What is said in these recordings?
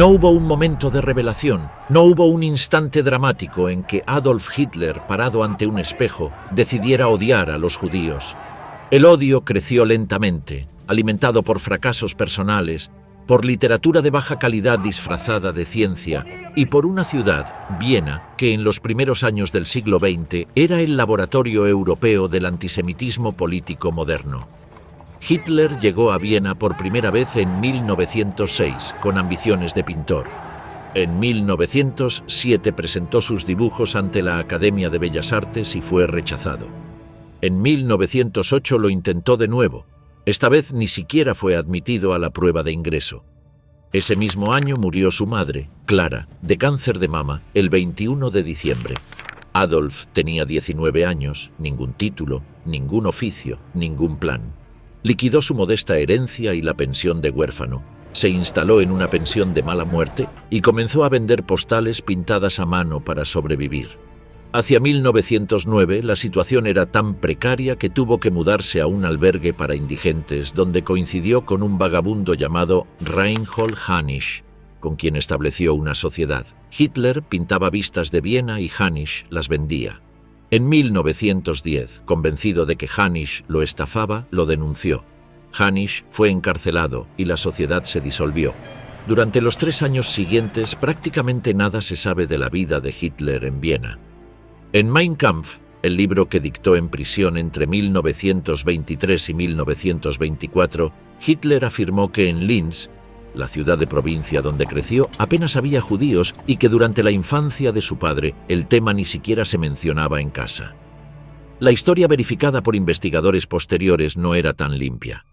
No hubo un momento de revelación, no hubo un instante dramático en que Adolf Hitler, parado ante un espejo, decidiera odiar a los judíos. El odio creció lentamente, alimentado por fracasos personales, por literatura de baja calidad disfrazada de ciencia y por una ciudad, Viena, que en los primeros años del siglo XX era el laboratorio europeo del antisemitismo político moderno. Hitler llegó a Viena por primera vez en 1906, con ambiciones de pintor. En 1907 presentó sus dibujos ante la Academia de Bellas Artes y fue rechazado. En 1908 lo intentó de nuevo. Esta vez ni siquiera fue admitido a la prueba de ingreso. Ese mismo año murió su madre, Clara, de cáncer de mama, el 21 de diciembre. Adolf tenía 19 años, ningún título, ningún oficio, ningún plan. Liquidó su modesta herencia y la pensión de huérfano. Se instaló en una pensión de mala muerte y comenzó a vender postales pintadas a mano para sobrevivir. Hacia 1909 la situación era tan precaria que tuvo que mudarse a un albergue para indigentes donde coincidió con un vagabundo llamado Reinhold Hanisch, con quien estableció una sociedad. Hitler pintaba vistas de Viena y Hanisch las vendía. En 1910, convencido de que Hanisch lo estafaba, lo denunció. Hanisch fue encarcelado y la sociedad se disolvió. Durante los 3 años siguientes, prácticamente nada se sabe de la vida de Hitler en Viena. En Mein Kampf, el libro que dictó en prisión entre 1923 y 1924, Hitler afirmó que en Linz, la ciudad de provincia donde creció, apenas había judíos y que durante la infancia de su padre el tema ni siquiera se mencionaba en casa. La historia verificada por investigadores posteriores no era tan limpia.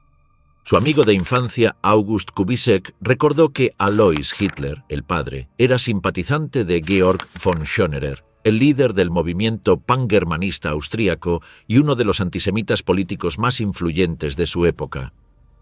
Su amigo de infancia, August Kubisek, recordó que Alois Hitler, el padre, era simpatizante de Georg von Schönerer, el líder del movimiento pangermanista austríaco y uno de los antisemitas políticos más influyentes de su época.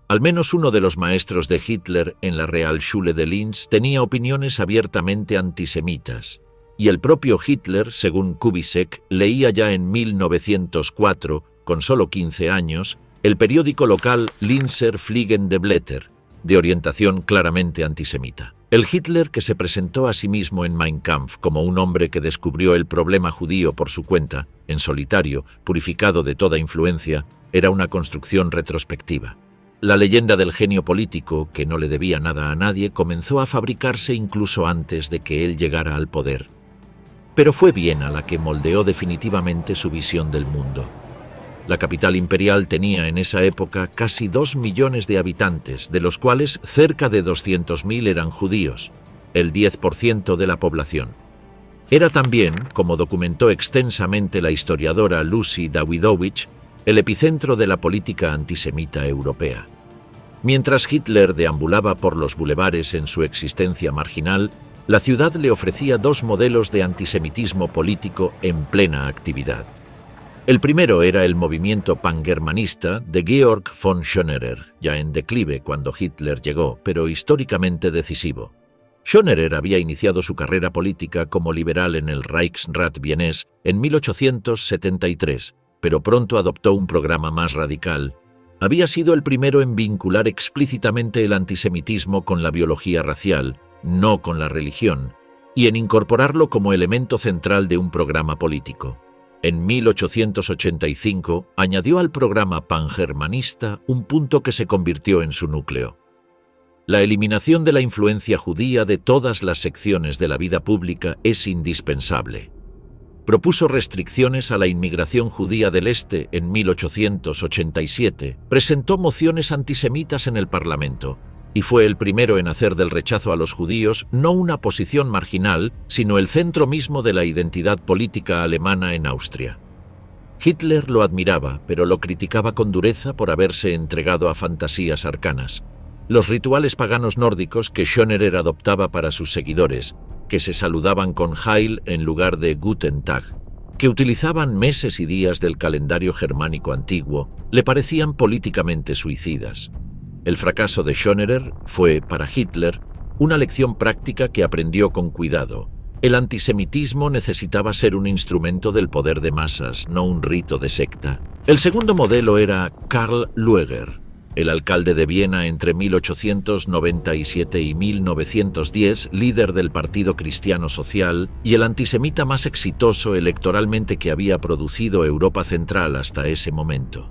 Al menos uno de los maestros de Hitler en la Realschule de Linz tenía opiniones abiertamente antisemitas, y el propio Hitler, según Kubisek, leía ya en 1904, con solo 15 años, el periódico local Linzer Fliegende Blätter, de orientación claramente antisemita. El Hitler que se presentó a sí mismo en Mein Kampf como un hombre que descubrió el problema judío por su cuenta, en solitario, purificado de toda influencia, era una construcción retrospectiva. La leyenda del genio político, que no le debía nada a nadie, comenzó a fabricarse incluso antes de que él llegara al poder. Pero fue Viena la que moldeó definitivamente su visión del mundo. La capital imperial tenía en esa época casi 2 millones de habitantes, de los cuales cerca de 200.000 eran judíos, el 10% de la población. Era también, como documentó extensamente la historiadora Lucy Dawidowicz, el epicentro de la política antisemita europea. Mientras Hitler deambulaba por los bulevares en su existencia marginal, la ciudad le ofrecía 2 modelos de antisemitismo político en plena actividad. El primero era el movimiento pangermanista de Georg von Schönerer, ya en declive cuando Hitler llegó, pero históricamente decisivo. Schönerer había iniciado su carrera política como liberal en el Reichsrat vienés en 1873, pero pronto adoptó un programa más radical. Había sido el primero en vincular explícitamente el antisemitismo con la biología racial, no con la religión, y en incorporarlo como elemento central de un programa político. En 1885 añadió al programa pangermanista un punto que se convirtió en su núcleo: la eliminación de la influencia judía de todas las secciones de la vida pública es indispensable. Propuso restricciones a la inmigración judía del Este en 1887, presentó mociones antisemitas en el Parlamento y fue el primero en hacer del rechazo a los judíos no una posición marginal, sino el centro mismo de la identidad política alemana en Austria. Hitler lo admiraba, pero lo criticaba con dureza por haberse entregado a fantasías arcanas. Los rituales paganos nórdicos que Schönerer adoptaba para sus seguidores, que se saludaban con Heil en lugar de Guten Tag, que utilizaban meses y días del calendario germánico antiguo, le parecían políticamente suicidas. El fracaso de Schönerer fue, para Hitler, una lección práctica que aprendió con cuidado. El antisemitismo necesitaba ser un instrumento del poder de masas, no un rito de secta. El segundo modelo era Karl Lueger, el alcalde de Viena entre 1897 y 1910, líder del Partido Cristiano Social y el antisemita más exitoso electoralmente que había producido Europa Central hasta ese momento.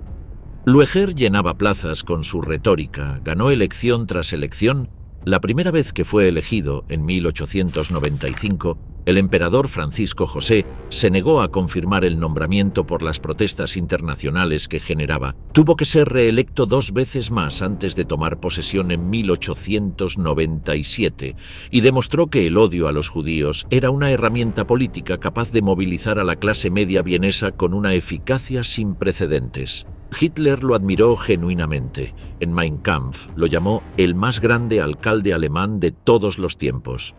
Lueger llenaba plazas con su retórica, ganó elección tras elección. La primera vez que fue elegido, en 1895, el emperador Francisco José se negó a confirmar el nombramiento por las protestas internacionales que generaba. Tuvo que ser reelecto 2 veces más antes de tomar posesión en 1897 y demostró que el odio a los judíos era una herramienta política capaz de movilizar a la clase media vienesa con una eficacia sin precedentes. Hitler lo admiró genuinamente. En Mein Kampf lo llamó el más grande alcalde alemán de todos los tiempos.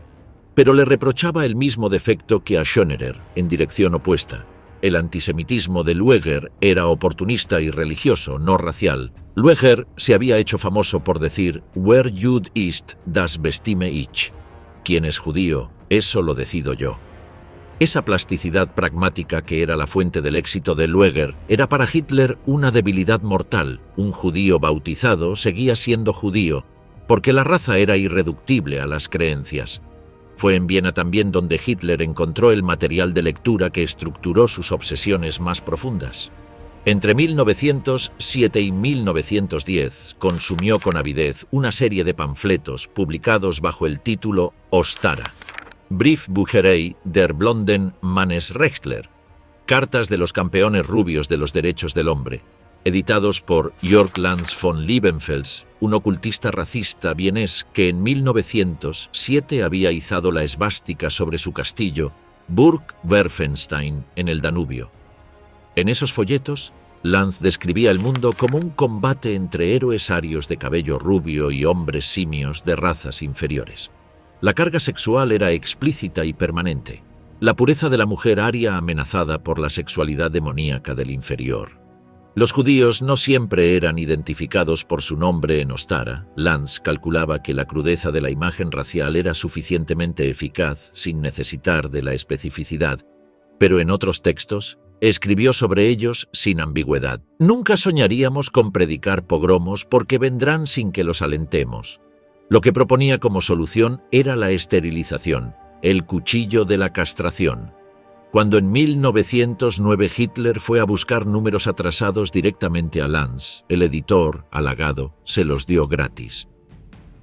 Pero le reprochaba el mismo defecto que a Schönerer, en dirección opuesta. El antisemitismo de Lueger era oportunista y religioso, no racial. Lueger se había hecho famoso por decir «Wer Jud ist, das bestimme ich». «Quien es judío, eso lo decido yo». Esa plasticidad pragmática que era la fuente del éxito de Lueger era para Hitler una debilidad mortal. Un judío bautizado seguía siendo judío, porque la raza era irreductible a las creencias. Fue en Viena también donde Hitler encontró el material de lectura que estructuró sus obsesiones más profundas. Entre 1907 y 1910 consumió con avidez una serie de panfletos publicados bajo el título Ostara. Briefbücherei der blonden Mannesrechtler, Cartas de los campeones rubios de los derechos del hombre, editados por Jörg Lanz von Liebenfels, un ocultista racista vienés que en 1907 había izado la esvástica sobre su castillo, Burg Werfenstein, en el Danubio. En esos folletos, Lanz describía el mundo como un combate entre héroes arios de cabello rubio y hombres simios de razas inferiores. La carga sexual era explícita y permanente, la pureza de la mujer aria amenazada por la sexualidad demoníaca del inferior. Los judíos no siempre eran identificados por su nombre en Ostara. Lanz calculaba que la crudeza de la imagen racial era suficientemente eficaz sin necesitar de la especificidad, pero en otros textos escribió sobre ellos sin ambigüedad. Nunca soñaríamos con predicar pogromos porque vendrán sin que los alentemos. Lo que proponía como solución era la esterilización, el cuchillo de la castración. Cuando en 1909 Hitler fue a buscar números atrasados directamente a Lanz, el editor, halagado, se los dio gratis.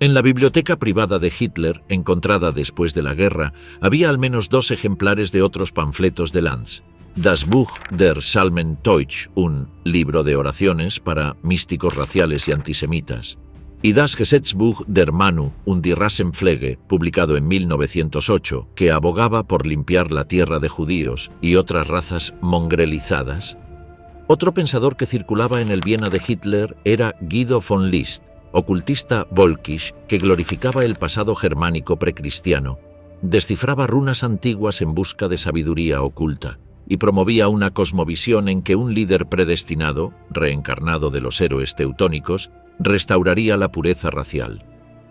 En la biblioteca privada de Hitler, encontrada después de la guerra, había al menos 2 ejemplares de otros panfletos de Lanz. Das Buch der Psalmen Deutsch, un libro de oraciones para místicos raciales y antisemitas, y Das Gesetzbuch der Manu und die Rassenpflege, publicado en 1908, que abogaba por limpiar la tierra de judíos y otras razas mongrelizadas. Otro pensador que circulaba en el Viena de Hitler era Guido von List, ocultista volkisch que glorificaba el pasado germánico precristiano, descifraba runas antiguas en busca de sabiduría oculta y promovía una cosmovisión en que un líder predestinado, reencarnado de los héroes teutónicos, restauraría la pureza racial.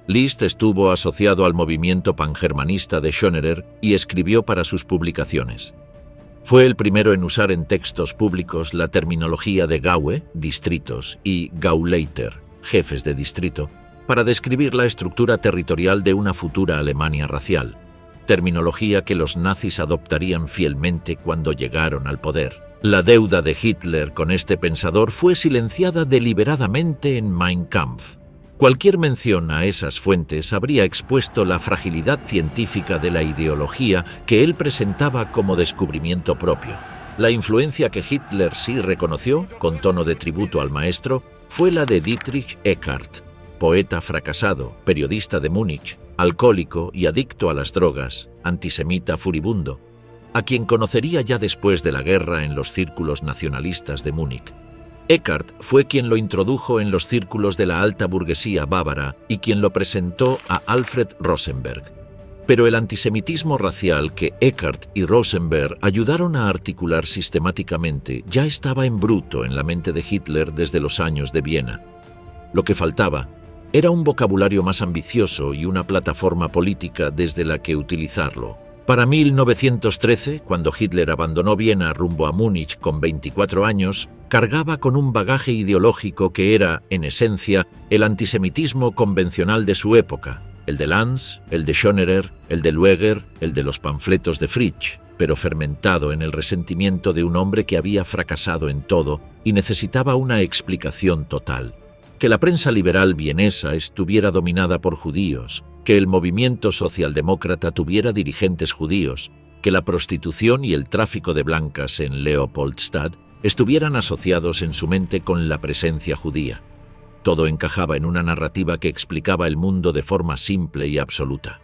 List estuvo asociado al movimiento pangermanista de Schönerer y escribió para sus publicaciones. Fue el primero en usar en textos públicos la terminología de Gaue, distritos, y Gauleiter, jefes de distrito, para describir la estructura territorial de una futura Alemania racial, terminología que los nazis adoptarían fielmente cuando llegaron al poder. La deuda de Hitler con este pensador fue silenciada deliberadamente en Mein Kampf. Cualquier mención a esas fuentes habría expuesto la fragilidad científica de la ideología que él presentaba como descubrimiento propio. La influencia que Hitler sí reconoció, con tono de tributo al maestro, fue la de Dietrich Eckart, poeta fracasado, periodista de Múnich, alcohólico y adicto a las drogas, antisemita furibundo, a quien conocería ya después de la guerra en los círculos nacionalistas de Múnich. Eckart fue quien lo introdujo en los círculos de la alta burguesía bávara y quien lo presentó a Alfred Rosenberg. Pero el antisemitismo racial que Eckart y Rosenberg ayudaron a articular sistemáticamente ya estaba en bruto en la mente de Hitler desde los años de Viena. Lo que faltaba era un vocabulario más ambicioso y una plataforma política desde la que utilizarlo. Para 1913, cuando Hitler abandonó Viena rumbo a Múnich con 24 años, cargaba con un bagaje ideológico que era, en esencia, el antisemitismo convencional de su época, el de Lanz, el de Schönerer, el de Lueger, el de los panfletos de Fritsch, pero fermentado en el resentimiento de un hombre que había fracasado en todo y necesitaba una explicación total. Que la prensa liberal vienesa estuviera dominada por judíos, que el movimiento socialdemócrata tuviera dirigentes judíos, que la prostitución y el tráfico de blancas en Leopoldstadt estuvieran asociados en su mente con la presencia judía. Todo encajaba en una narrativa que explicaba el mundo de forma simple y absoluta.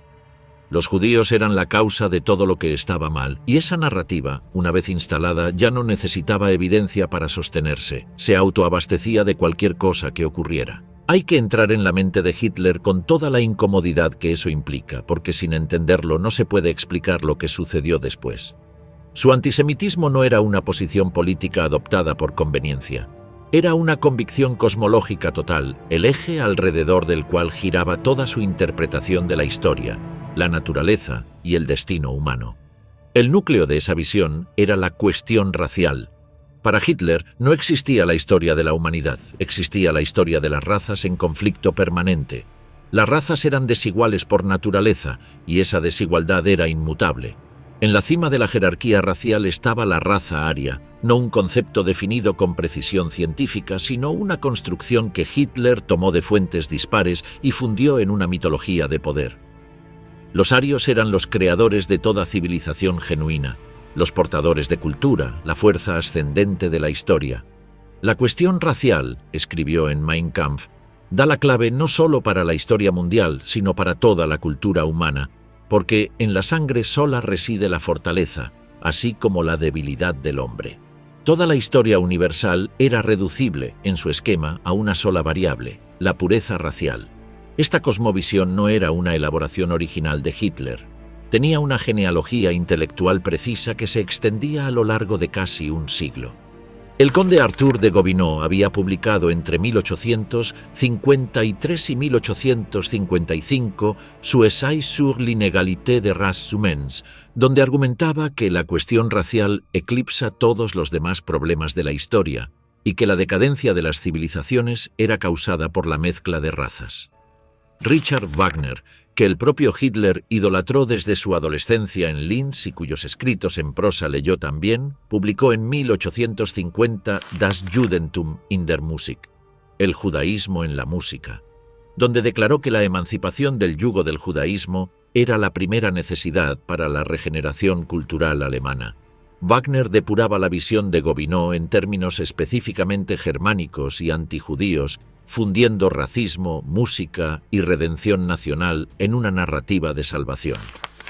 Los judíos eran la causa de todo lo que estaba mal, y esa narrativa, una vez instalada, ya no necesitaba evidencia para sostenerse, se autoabastecía de cualquier cosa que ocurriera. Hay que entrar en la mente de Hitler con toda la incomodidad que eso implica, porque sin entenderlo no se puede explicar lo que sucedió después. Su antisemitismo no era una posición política adoptada por conveniencia. Era una convicción cosmológica total, el eje alrededor del cual giraba toda su interpretación de la historia, la naturaleza y el destino humano. El núcleo de esa visión era la cuestión racial. Para Hitler no existía la historia de la humanidad, existía la historia de las razas en conflicto permanente. Las razas eran desiguales por naturaleza y esa desigualdad era inmutable. En la cima de la jerarquía racial estaba la raza aria, no un concepto definido con precisión científica, sino una construcción que Hitler tomó de fuentes dispares y fundió en una mitología de poder. Los arios eran los creadores de toda civilización genuina, los portadores de cultura, la fuerza ascendente de la historia. La cuestión racial, escribió en Mein Kampf, da la clave no solo para la historia mundial, sino para toda la cultura humana, porque en la sangre sola reside la fortaleza, así como la debilidad del hombre. Toda la historia universal era reducible, en su esquema, a una sola variable, la pureza racial. Esta cosmovisión no era una elaboración original de Hitler. Tenía una genealogía intelectual precisa que se extendía a lo largo de casi un siglo. El conde Arthur de Gobineau había publicado entre 1853 y 1855 su Essai sur l'inégalité des races humaines, donde argumentaba que la cuestión racial eclipsa todos los demás problemas de la historia y que la decadencia de las civilizaciones era causada por la mezcla de razas. Richard Wagner, que el propio Hitler idolatró desde su adolescencia en Linz y cuyos escritos en prosa leyó también, publicó en 1850 Das Judentum in der Musik, el judaísmo en la música, donde declaró que la emancipación del yugo del judaísmo era la primera necesidad para la regeneración cultural alemana. Wagner depuraba la visión de Gobineau en términos específicamente germánicos y antijudíos, fundiendo racismo, música y redención nacional en una narrativa de salvación.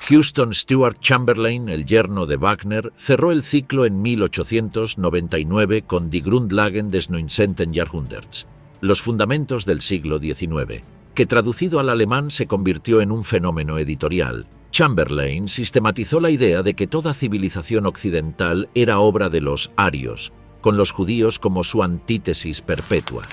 Houston Stewart Chamberlain, el yerno de Wagner, cerró el ciclo en 1899 con Die Grundlagen des 19. Jahrhunderts, los fundamentos del siglo XIX, que traducido al alemán se convirtió en un fenómeno editorial. Chamberlain sistematizó la idea de que toda civilización occidental era obra de los arios, con los judíos como su antítesis perpetua.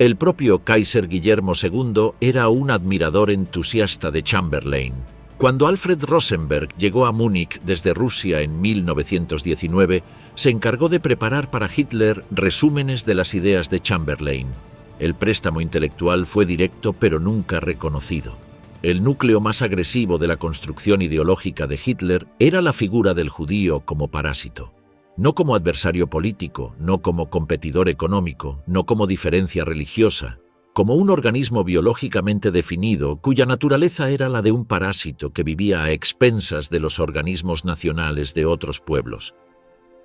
El propio Kaiser Guillermo II era un admirador entusiasta de Chamberlain. Cuando Alfred Rosenberg llegó a Múnich desde Rusia en 1919, se encargó de preparar para Hitler resúmenes de las ideas de Chamberlain. El préstamo intelectual fue directo pero nunca reconocido. El núcleo más agresivo de la construcción ideológica de Hitler era la figura del judío como parásito. No como adversario político, no como competidor económico, no como diferencia religiosa, como un organismo biológicamente definido cuya naturaleza era la de un parásito que vivía a expensas de los organismos nacionales de otros pueblos.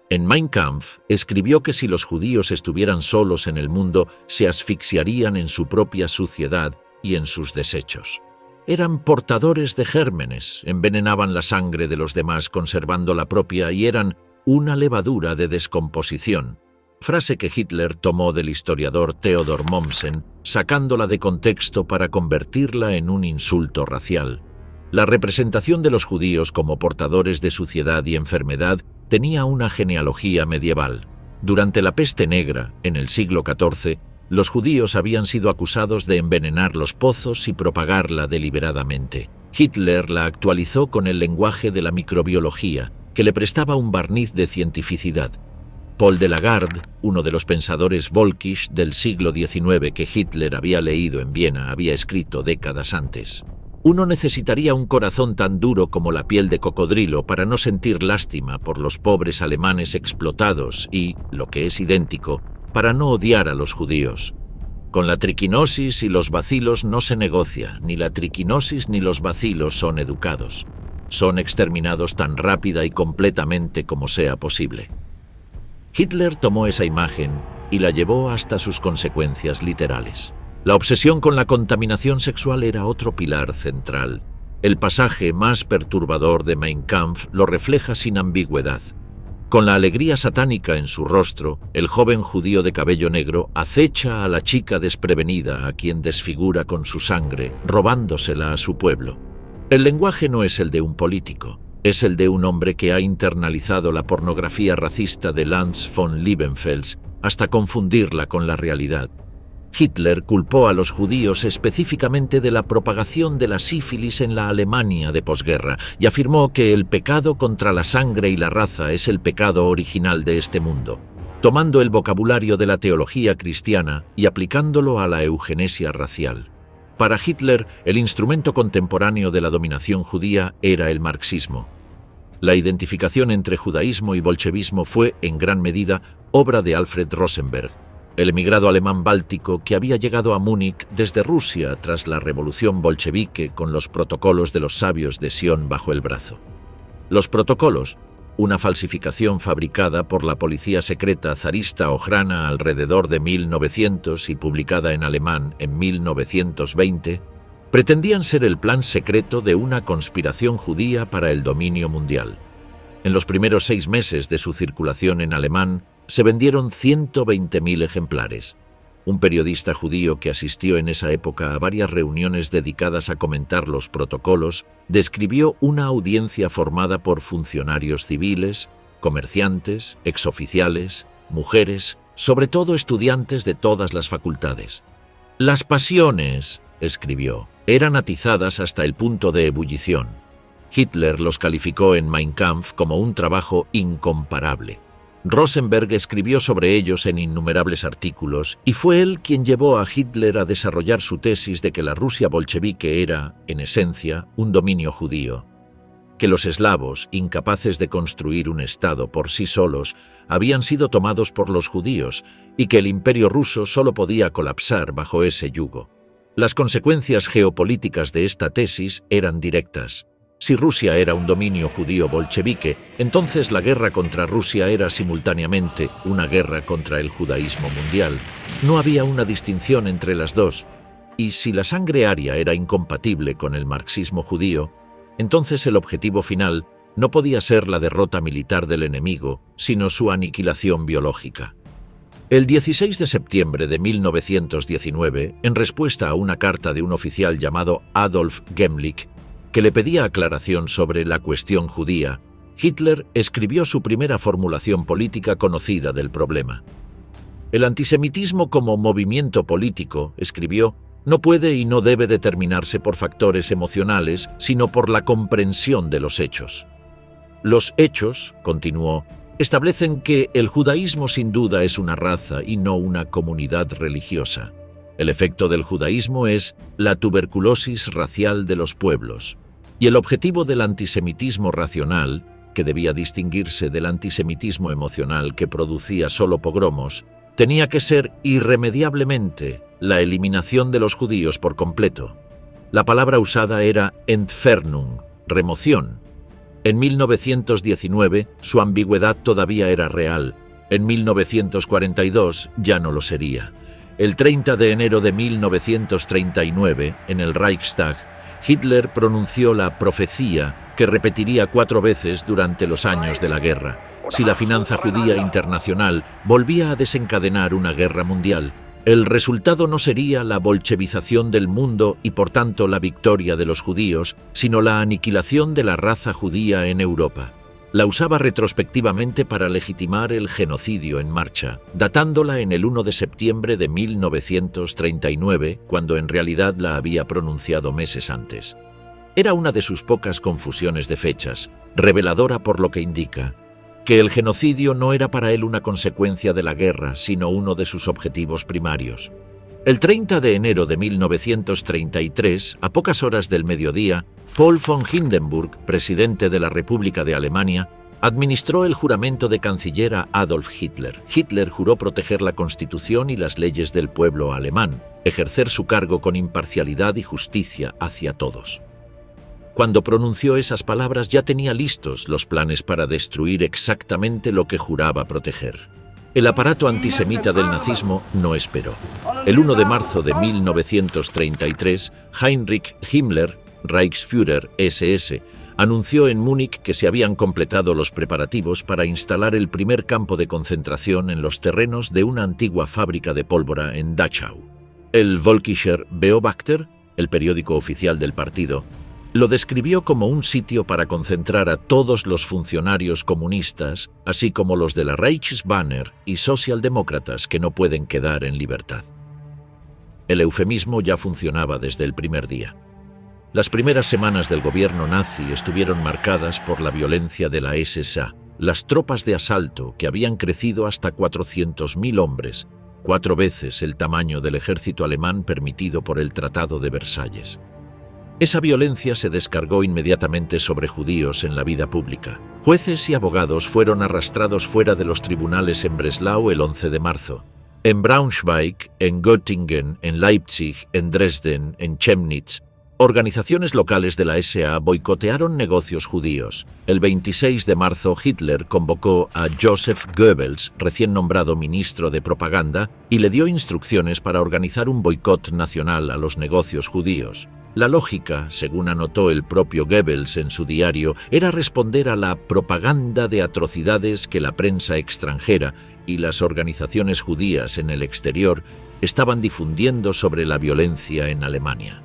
En Mein Kampf escribió que si los judíos estuvieran solos en el mundo, se asfixiarían en su propia suciedad y en sus desechos. Eran portadores de gérmenes, envenenaban la sangre de los demás conservando la propia y eran una levadura de descomposición, frase que Hitler tomó del historiador Theodor Mommsen, sacándola de contexto para convertirla en un insulto racial. La representación de los judíos como portadores de suciedad y enfermedad tenía una genealogía medieval. Durante la peste negra, en el siglo XIV, los judíos habían sido acusados de envenenar los pozos y propagarla deliberadamente. Hitler la actualizó con el lenguaje de la microbiología, que le prestaba un barniz de cientificidad. Paul de Lagarde, uno de los pensadores Völkisch del siglo XIX que Hitler había leído en Viena, había escrito décadas antes: uno necesitaría un corazón tan duro como la piel de cocodrilo para no sentir lástima por los pobres alemanes explotados y, lo que es idéntico, para no odiar a los judíos. Con la triquinosis y los bacilos no se negocia, ni la triquinosis ni los bacilos son educados. Son exterminados tan rápida y completamente como sea posible. Hitler tomó esa imagen y la llevó hasta sus consecuencias literales. La obsesión con la contaminación sexual era otro pilar central. El pasaje más perturbador de Mein Kampf lo refleja sin ambigüedad. Con la alegría satánica en su rostro, el joven judío de cabello negro acecha a la chica desprevenida a quien desfigura con su sangre, robándosela a su pueblo. El lenguaje no es el de un político, es el de un hombre que ha internalizado la pornografía racista de Lanz von Liebenfels hasta confundirla con la realidad. Hitler culpó a los judíos específicamente de la propagación de la sífilis en la Alemania de posguerra y afirmó que el pecado contra la sangre y la raza es el pecado original de este mundo, tomando el vocabulario de la teología cristiana y aplicándolo a la eugenesia racial. Para Hitler, el instrumento contemporáneo de la dominación judía era el marxismo. La identificación entre judaísmo y bolchevismo fue, en gran medida, obra de Alfred Rosenberg, el emigrado alemán báltico que había llegado a Múnich desde Rusia tras la revolución bolchevique con los protocolos de los sabios de Sion bajo el brazo. Los protocolos, una falsificación fabricada por la policía secreta zarista Ojrana alrededor de 1900 y publicada en alemán en 1920, pretendían ser el plan secreto de una conspiración judía para el dominio mundial. En los primeros 6 meses de su circulación en alemán, se vendieron 120.000 ejemplares. Un periodista judío que asistió en esa época a varias reuniones dedicadas a comentar los protocolos describió una audiencia formada por funcionarios civiles, comerciantes, exoficiales, mujeres, sobre todo estudiantes de todas las facultades. Las pasiones, escribió, eran atizadas hasta el punto de ebullición. Hitler los calificó en Mein Kampf como un trabajo incomparable. Rosenberg escribió sobre ellos en innumerables artículos y fue él quien llevó a Hitler a desarrollar su tesis de que la Rusia bolchevique era, en esencia, un dominio judío, que los eslavos, incapaces de construir un Estado por sí solos, habían sido tomados por los judíos y que el imperio ruso solo podía colapsar bajo ese yugo. Las consecuencias geopolíticas de esta tesis eran directas. Si Rusia era un dominio judío bolchevique, entonces la guerra contra Rusia era simultáneamente una guerra contra el judaísmo mundial. No había una distinción entre las dos. Y si la sangre aria era incompatible con el marxismo judío, entonces el objetivo final no podía ser la derrota militar del enemigo, sino su aniquilación biológica. El 16 de septiembre de 1919, en respuesta a una carta de un oficial llamado Adolf Gemlich, que le pedía aclaración sobre la cuestión judía, Hitler escribió su primera formulación política conocida del problema. El antisemitismo como movimiento político, escribió, no puede y no debe determinarse por factores emocionales, sino por la comprensión de los hechos. Los hechos, continuó, establecen que el judaísmo sin duda es una raza y no una comunidad religiosa. El efecto del judaísmo es la tuberculosis racial de los pueblos. Y el objetivo del antisemitismo racional, que debía distinguirse del antisemitismo emocional que producía solo pogromos, tenía que ser irremediablemente la eliminación de los judíos por completo. La palabra usada era Entfernung, remoción. En 1919 su ambigüedad todavía era real. En 1942 ya no lo sería. El 30 de enero de 1939, en el Reichstag, Hitler pronunció la profecía que repetiría 4 veces durante los años de la guerra. Si la finanza judía internacional volvía a desencadenar una guerra mundial, el resultado no sería la bolchevización del mundo y por tanto la victoria de los judíos, sino la aniquilación de la raza judía en Europa. La usaba retrospectivamente para legitimar el genocidio en marcha, datándola en el 1 de septiembre de 1939, cuando en realidad la había pronunciado meses antes. Era una de sus pocas confusiones de fechas, reveladora por lo que indica que el genocidio no era para él una consecuencia de la guerra, sino uno de sus objetivos primarios. El 30 de enero de 1933, a pocas horas del mediodía, Paul von Hindenburg, presidente de la República de Alemania, administró el juramento de canciller a Adolf Hitler. Hitler juró proteger la Constitución y las leyes del pueblo alemán, ejercer su cargo con imparcialidad y justicia hacia todos. Cuando pronunció esas palabras ya tenía listos los planes para destruir exactamente lo que juraba proteger. El aparato antisemita del nazismo no esperó. El 1 de marzo de 1933, Heinrich Himmler, Reichsführer SS, anunció en Múnich que se habían completado los preparativos para instalar el primer campo de concentración en los terrenos de una antigua fábrica de pólvora en Dachau. El Völkischer Beobachter, el periódico oficial del partido, lo describió como un sitio para concentrar a todos los funcionarios comunistas, así como los de la Reichsbanner y socialdemócratas que no pueden quedar en libertad. El eufemismo ya funcionaba desde el primer día. Las primeras semanas del gobierno nazi estuvieron marcadas por la violencia de la SA, las tropas de asalto que habían crecido hasta 400.000 hombres, 4 veces el tamaño del ejército alemán permitido por el Tratado de Versalles. Esa violencia se descargó inmediatamente sobre judíos en la vida pública. Jueces y abogados fueron arrastrados fuera de los tribunales en Breslau el 11 de marzo. En Braunschweig, en Göttingen, en Leipzig, en Dresden, en Chemnitz, organizaciones locales de la SA boicotearon negocios judíos. El 26 de marzo Hitler convocó a Joseph Goebbels, recién nombrado ministro de propaganda, y le dio instrucciones para organizar un boicot nacional a los negocios judíos. La lógica, según anotó el propio Goebbels en su diario, era responder a la propaganda de atrocidades que la prensa extranjera y las organizaciones judías en el exterior estaban difundiendo sobre la violencia en Alemania.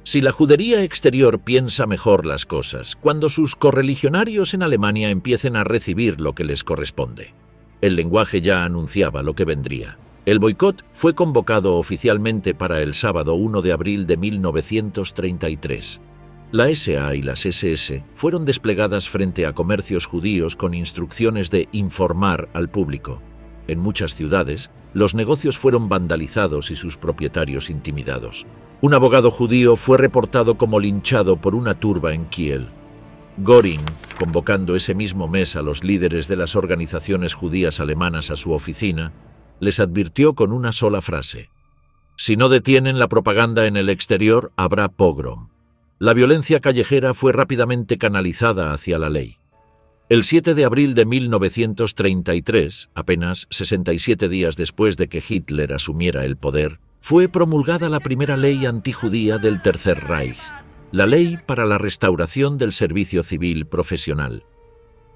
Si la judería exterior piensa mejor las cosas, cuando sus correligionarios en Alemania empiecen a recibir lo que les corresponde. El lenguaje ya anunciaba lo que vendría. El boicot fue convocado oficialmente para el sábado 1 de abril de 1933. La SA y las SS fueron desplegadas frente a comercios judíos con instrucciones de informar al público. En muchas ciudades, los negocios fueron vandalizados y sus propietarios intimidados. Un abogado judío fue reportado como linchado por una turba en Kiel. Göring, convocando ese mismo mes a los líderes de las organizaciones judías alemanas a su oficina, les advirtió con una sola frase: si no detienen la propaganda en el exterior, habrá pogrom. La violencia callejera fue rápidamente canalizada hacia la ley. El 7 de abril de 1933, apenas 67 días después de que Hitler asumiera el poder, fue promulgada la primera ley antijudía del Tercer Reich, la Ley para la Restauración del Servicio Civil Profesional.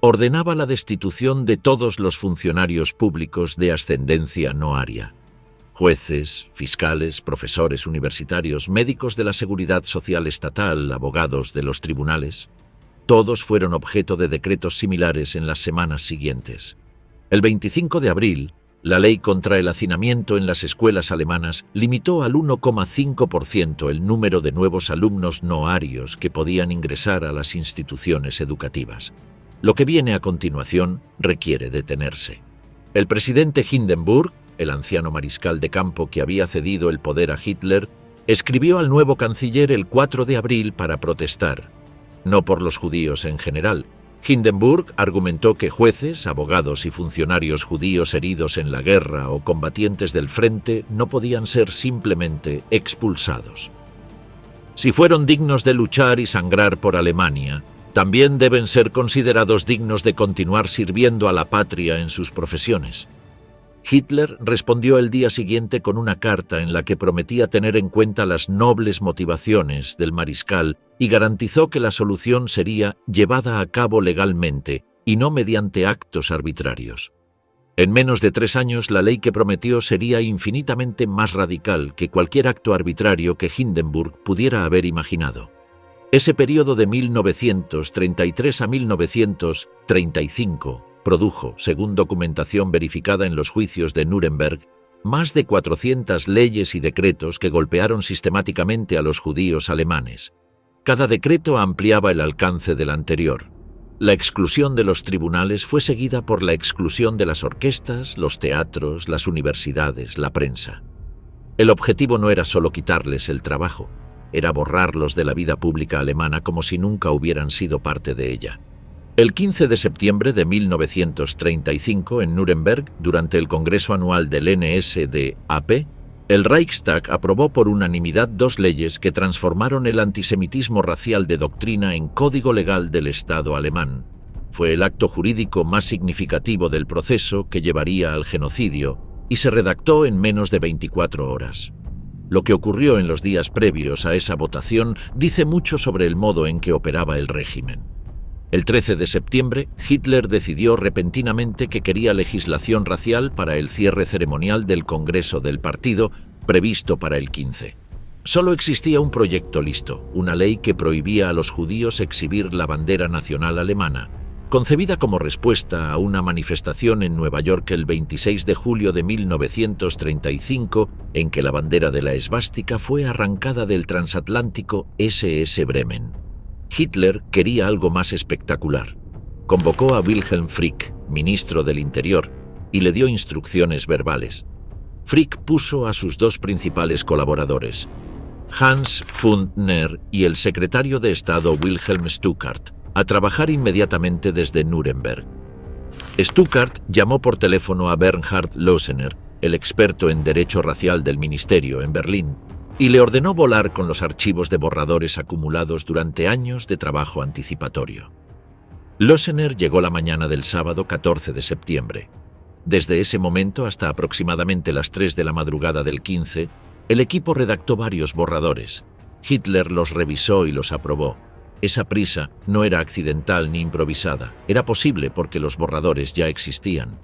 Ordenaba la destitución de todos los funcionarios públicos de ascendencia no aria. Jueces, fiscales, profesores universitarios, médicos de la Seguridad Social Estatal, abogados de los tribunales. Todos fueron objeto de decretos similares en las semanas siguientes. El 25 de abril, la ley contra el hacinamiento en las escuelas alemanas limitó al 1,5% el número de nuevos alumnos no arios que podían ingresar a las instituciones educativas. Lo que viene a continuación requiere detenerse. El presidente Hindenburg, el anciano mariscal de campo que había cedido el poder a Hitler, escribió al nuevo canciller el 4 de abril para protestar, no por los judíos en general. Hindenburg argumentó que jueces, abogados y funcionarios judíos heridos en la guerra o combatientes del frente no podían ser simplemente expulsados. Si fueron dignos de luchar y sangrar por Alemania, también deben ser considerados dignos de continuar sirviendo a la patria en sus profesiones. Hitler respondió el día siguiente con una carta en la que prometía tener en cuenta las nobles motivaciones del mariscal y garantizó que la solución sería llevada a cabo legalmente y no mediante actos arbitrarios. En menos de 3 años, la ley que prometió sería infinitamente más radical que cualquier acto arbitrario que Hindenburg pudiera haber imaginado. Ese periodo de 1933 a 1935 produjo, según documentación verificada en los juicios de Nuremberg, más de 400 leyes y decretos que golpearon sistemáticamente a los judíos alemanes. Cada decreto ampliaba el alcance del anterior. La exclusión de los tribunales fue seguida por la exclusión de las orquestas, los teatros, las universidades, la prensa. El objetivo no era solo quitarles el trabajo, era borrarlos de la vida pública alemana como si nunca hubieran sido parte de ella. El 15 de septiembre de 1935, en Nuremberg, durante el Congreso Anual del NSDAP, el Reichstag aprobó por unanimidad 2 leyes que transformaron el antisemitismo racial de doctrina en código legal del Estado alemán. Fue el acto jurídico más significativo del proceso que llevaría al genocidio y se redactó en menos de 24 horas. Lo que ocurrió en los días previos a esa votación dice mucho sobre el modo en que operaba el régimen. El 13 de septiembre, Hitler decidió repentinamente que quería legislación racial para el cierre ceremonial del Congreso del Partido, previsto para el 15. Solo existía un proyecto listo, una ley que prohibía a los judíos exhibir la bandera nacional alemana, concebida como respuesta a una manifestación en Nueva York el 26 de julio de 1935, en que la bandera de la esvástica fue arrancada del transatlántico SS Bremen. Hitler quería algo más espectacular. Convocó a Wilhelm Frick, ministro del Interior, y le dio instrucciones verbales. Frick puso a sus 2 principales colaboradores, Hans Pfundner y el secretario de Estado Wilhelm Stuckart, a trabajar inmediatamente desde Nuremberg. Stuckart llamó por teléfono a Bernhard Losener, el experto en derecho racial del ministerio en Berlín, y le ordenó volar con los archivos de borradores acumulados durante años de trabajo anticipatorio. Losener llegó la mañana del sábado 14 de septiembre. Desde ese momento hasta aproximadamente las 3 de la madrugada del 15, el equipo redactó varios borradores. Hitler los revisó y los aprobó. Esa prisa no era accidental ni improvisada, era posible porque los borradores ya existían.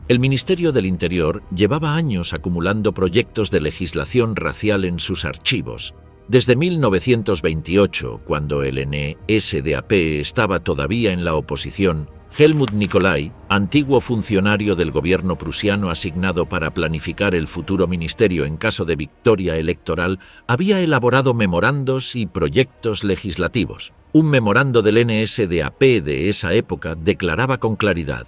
El Ministerio del Interior llevaba años acumulando proyectos de legislación racial en sus archivos. Desde 1928, cuando el NSDAP estaba todavía en la oposición, Helmut Nicolai, antiguo funcionario del gobierno prusiano asignado para planificar el futuro ministerio en caso de victoria electoral, había elaborado memorandos y proyectos legislativos. Un memorando del NSDAP de esa época declaraba con claridad: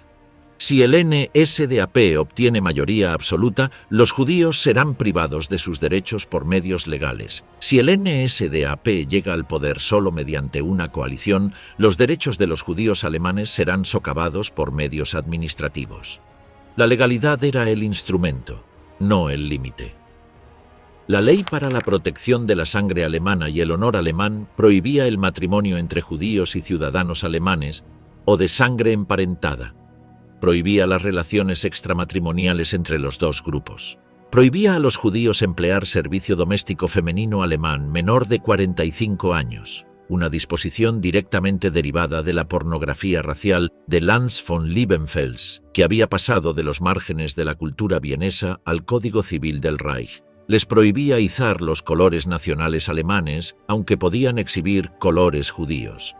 si el NSDAP obtiene mayoría absoluta, los judíos serán privados de sus derechos por medios legales. Si el NSDAP llega al poder solo mediante una coalición, los derechos de los judíos alemanes serán socavados por medios administrativos. La legalidad era el instrumento, no el límite. La ley para la protección de la sangre alemana y el honor alemán prohibía el matrimonio entre judíos y ciudadanos alemanes o de sangre emparentada. Prohibía las relaciones extramatrimoniales entre los 2 grupos. Prohibía a los judíos emplear servicio doméstico femenino alemán menor de 45 años, una disposición directamente derivada de la pornografía racial de Lanz von Liebenfels, que había pasado de los márgenes de la cultura vienesa al Código Civil del Reich. Les prohibía izar los colores nacionales alemanes, aunque podían exhibir colores judíos.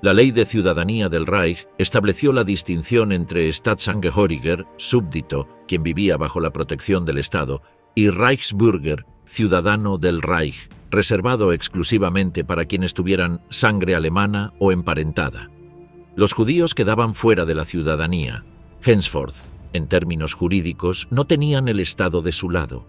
La ley de ciudadanía del Reich estableció la distinción entre Staatsangehöriger, súbdito, quien vivía bajo la protección del Estado, y Reichsbürger, ciudadano del Reich, reservado exclusivamente para quienes tuvieran sangre alemana o emparentada. Los judíos quedaban fuera de la ciudadanía. Henceforth, en términos jurídicos, no tenían el Estado de su lado.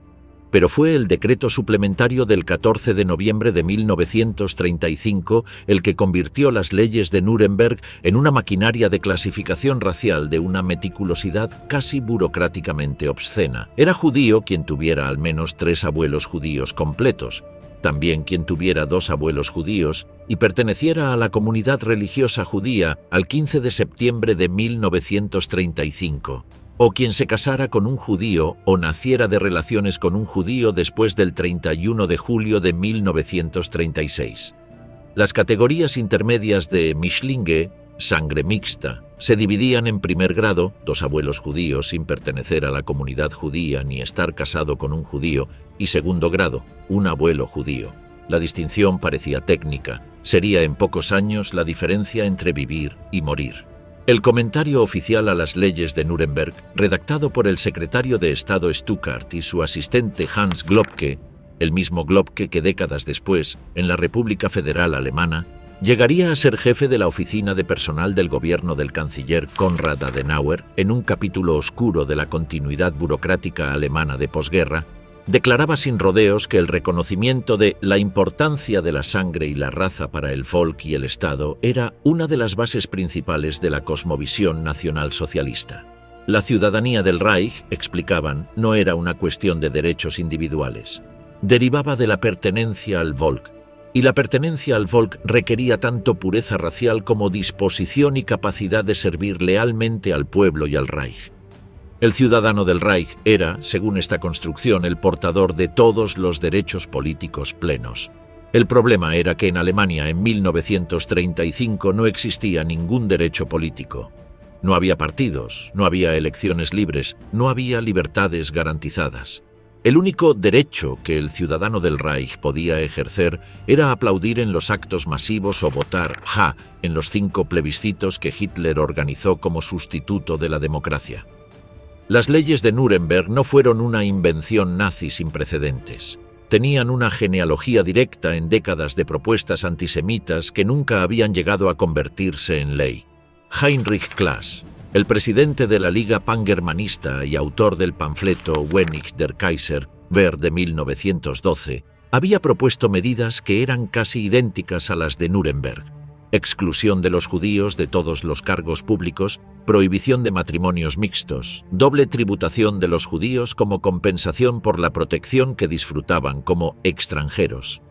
Pero fue el decreto suplementario del 14 de noviembre de 1935 el que convirtió las leyes de Nuremberg en una maquinaria de clasificación racial de una meticulosidad casi burocráticamente obscena. Era judío quien tuviera al menos 3 abuelos judíos completos, también quien tuviera 2 abuelos judíos y perteneciera a la comunidad religiosa judía al 15 de septiembre de 1935. O quien se casara con un judío o naciera de relaciones con un judío después del 31 de julio de 1936. Las categorías intermedias de Mischlinge, sangre mixta, se dividían en primer grado, 2 abuelos judíos sin pertenecer a la comunidad judía ni estar casado con un judío, y segundo grado, un abuelo judío. La distinción parecía técnica, sería en pocos años la diferencia entre vivir y morir. El comentario oficial a las leyes de Nuremberg, redactado por el secretario de Estado Stuckart y su asistente Hans Globke, el mismo Globke que décadas después, en la República Federal Alemana, llegaría a ser jefe de la oficina de personal del gobierno del canciller Konrad Adenauer en un capítulo oscuro de la continuidad burocrática alemana de posguerra, declaraba sin rodeos que el reconocimiento de la importancia de la sangre y la raza para el folk y el Estado era una de las bases principales de la cosmovisión nacionalsocialista. La ciudadanía del Reich, explicaban, no era una cuestión de derechos individuales. Derivaba de la pertenencia al Volk, y la pertenencia al Volk requería tanto pureza racial como disposición y capacidad de servir lealmente al pueblo y al Reich. El ciudadano del Reich era, según esta construcción, el portador de todos los derechos políticos plenos. El problema era que en Alemania en 1935 no existía ningún derecho político. No había partidos, no había elecciones libres, no había libertades garantizadas. El único derecho que el ciudadano del Reich podía ejercer era aplaudir en los actos masivos o votar ja en los 5 plebiscitos que Hitler organizó como sustituto de la democracia. Las leyes de Nuremberg no fueron una invención nazi sin precedentes. Tenían una genealogía directa en décadas de propuestas antisemitas que nunca habían llegado a convertirse en ley. Heinrich Class, el presidente de la Liga Pangermanista y autor del panfleto Wenig der Kaiser, Ver de 1912, había propuesto medidas que eran casi idénticas a las de Nuremberg: exclusión de los judíos de todos los cargos públicos, prohibición de matrimonios mixtos, doble tributación de los judíos como compensación por la protección que disfrutaban como extranjeros.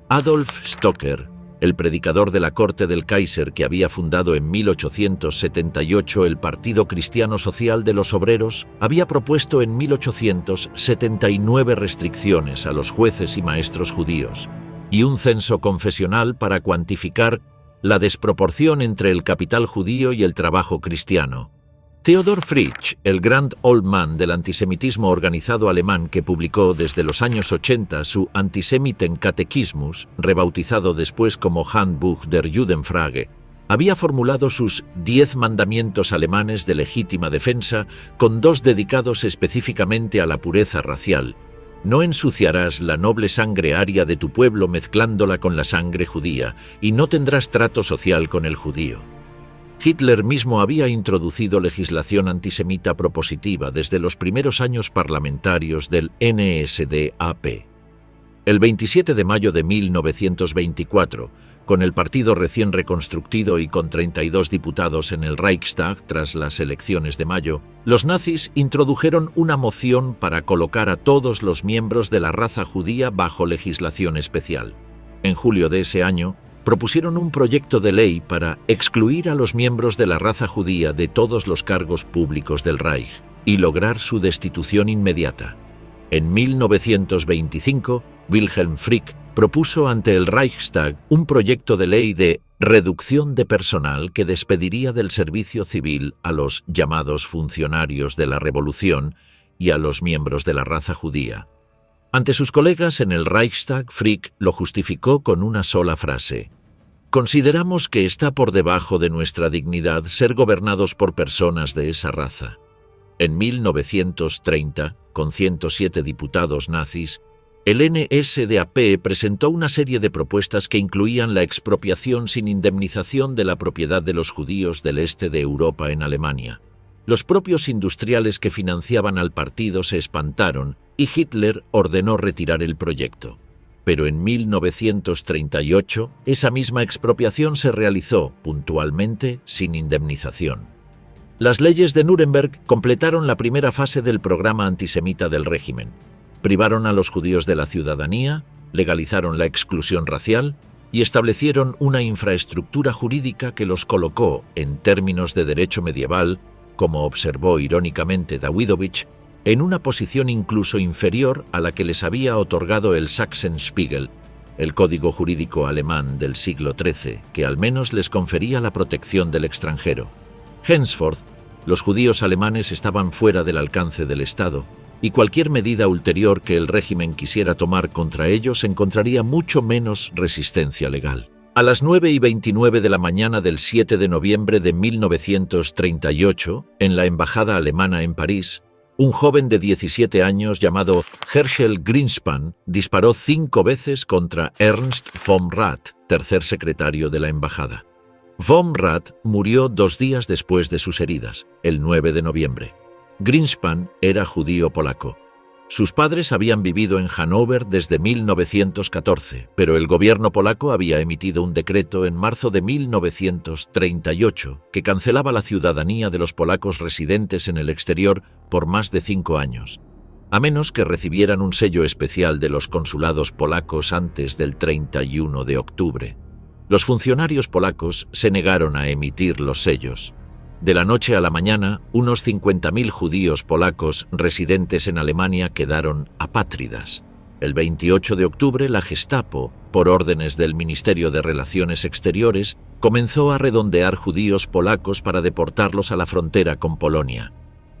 Adolf Stocker, el predicador de la corte del Kaiser que había fundado en 1878 el Partido Cristiano Social de los Obreros, había propuesto en 1879 restricciones a los jueces y maestros judíos y un censo confesional para cuantificar la desproporción entre el capital judío y el trabajo cristiano. Theodor Fritsch, el Grand Old Man del antisemitismo organizado alemán que publicó desde los años 80 su Antisemitenkatechismus, rebautizado después como Handbuch der Judenfrage, había formulado sus 10 mandamientos alemanes de legítima defensa, con 2 dedicados específicamente a la pureza racial. No ensuciarás la noble sangre aria de tu pueblo mezclándola con la sangre judía, y no tendrás trato social con el judío. Hitler mismo había introducido legislación antisemita propositiva desde los primeros años parlamentarios del NSDAP. El 27 de mayo de 1924, con el partido recién reconstruido y con 32 diputados en el Reichstag tras las elecciones de mayo, los nazis introdujeron una moción para colocar a todos los miembros de la raza judía bajo legislación especial. En julio de ese año, propusieron un proyecto de ley para excluir a los miembros de la raza judía de todos los cargos públicos del Reich y lograr su destitución inmediata. En 1925, Wilhelm Frick propuso ante el Reichstag un proyecto de ley de reducción de personal que despediría del servicio civil a los llamados funcionarios de la Revolución y a los miembros de la raza judía. Ante sus colegas en el Reichstag, Frick lo justificó con una sola frase: «Consideramos que está por debajo de nuestra dignidad ser gobernados por personas de esa raza». En 1930, con 107 diputados nazis, el NSDAP presentó una serie de propuestas que incluían la expropiación sin indemnización de la propiedad de los judíos del este de Europa en Alemania. Los propios industriales que financiaban al partido se espantaron y Hitler ordenó retirar el proyecto. Pero en 1938, esa misma expropiación se realizó, puntualmente, sin indemnización. Las leyes de Nuremberg completaron la primera fase del programa antisemita del régimen. Privaron a los judíos de la ciudadanía, legalizaron la exclusión racial y establecieron una infraestructura jurídica que los colocó, en términos de derecho medieval, como observó irónicamente Dawidowicz, en una posición incluso inferior a la que les había otorgado el Sachsenspiegel, el código jurídico alemán del siglo XIII, que al menos les confería la protección del extranjero. Henceforth, los judíos alemanes estaban fuera del alcance del Estado, y cualquier medida ulterior que el régimen quisiera tomar contra ellos encontraría mucho menos resistencia legal. A las 9:29 de la mañana del 7 de noviembre de 1938, en la embajada alemana en París, Un joven de 17 años llamado Herschel Greenspan disparó 5 veces contra Ernst vom Rath, tercer secretario de la embajada. Vom Rath murió 2 días después de sus heridas, el 9 de noviembre. Greenspan era judío polaco. Sus padres habían vivido en Hannover desde 1914, pero el gobierno polaco había emitido un decreto en marzo de 1938 que cancelaba la ciudadanía de los polacos residentes en el exterior por más de 5 años, a menos que recibieran un sello especial de los consulados polacos antes del 31 de octubre. Los funcionarios polacos se negaron a emitir los sellos. De la noche a la mañana, unos 50.000 judíos polacos residentes en Alemania quedaron apátridas. El 28 de octubre, la Gestapo, por órdenes del Ministerio de Relaciones Exteriores, comenzó a redondear judíos polacos para deportarlos a la frontera con Polonia.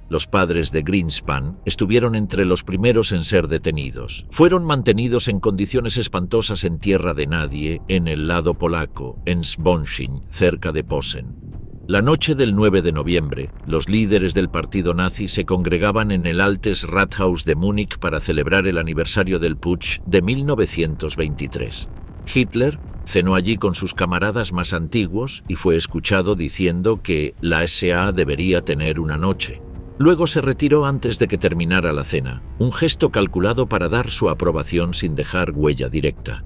Los padres de Greenspan estuvieron entre los primeros en ser detenidos. Fueron mantenidos en condiciones espantosas en tierra de nadie, en el lado polaco, en Sbonshyn, cerca de Posen. La noche del 9 de noviembre, los líderes del partido nazi se congregaban en el Altes Rathaus de Múnich para celebrar el aniversario del Putsch de 1923. Hitler cenó allí con sus camaradas más antiguos y fue escuchado diciendo que la SA debería tener una noche. Luego se retiró antes de que terminara la cena, un gesto calculado para dar su aprobación sin dejar huella directa.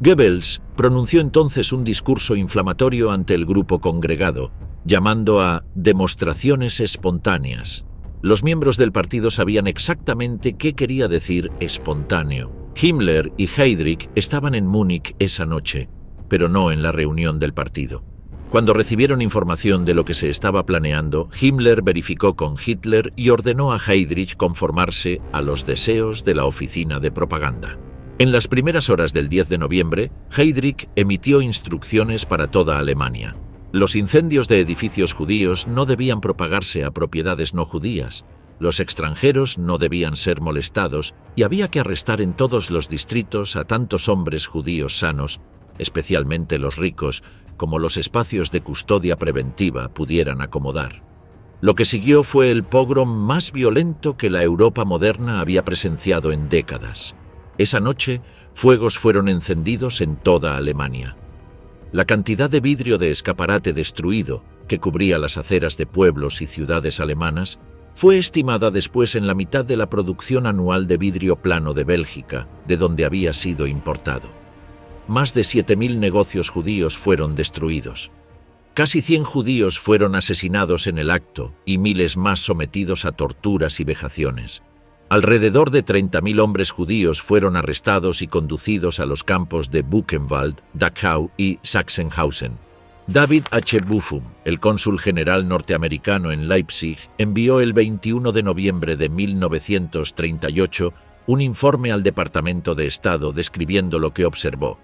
Goebbels pronunció entonces un discurso inflamatorio ante el grupo congregado, llamando a demostraciones espontáneas. Los miembros del partido sabían exactamente qué quería decir espontáneo. Himmler y Heydrich estaban en Múnich esa noche, pero no en la reunión del partido. Cuando recibieron información de lo que se estaba planeando, Himmler verificó con Hitler y ordenó a Heydrich conformarse a los deseos de la oficina de propaganda. En las primeras horas del 10 de noviembre, Heydrich emitió instrucciones para toda Alemania. Los incendios de edificios judíos no debían propagarse a propiedades no judías, los extranjeros no debían ser molestados y había que arrestar en todos los distritos a tantos hombres judíos sanos, especialmente los ricos, como los espacios de custodia preventiva pudieran acomodar. Lo que siguió fue el pogrom más violento que la Europa moderna había presenciado en décadas. Esa noche, fuegos fueron encendidos en toda Alemania. La cantidad de vidrio de escaparate destruido, que cubría las aceras de pueblos y ciudades alemanas, fue estimada después en la mitad de la producción anual de vidrio plano de Bélgica, de donde había sido importado. Más de 7.000 negocios judíos fueron destruidos. Casi 100 judíos fueron asesinados en el acto y miles más sometidos a torturas y vejaciones. Alrededor de 30.000 hombres judíos fueron arrestados y conducidos a los campos de Buchenwald, Dachau y Sachsenhausen. David H. Buffum, el cónsul general norteamericano en Leipzig, envió el 21 de noviembre de 1938 un informe al Departamento de Estado describiendo lo que observó.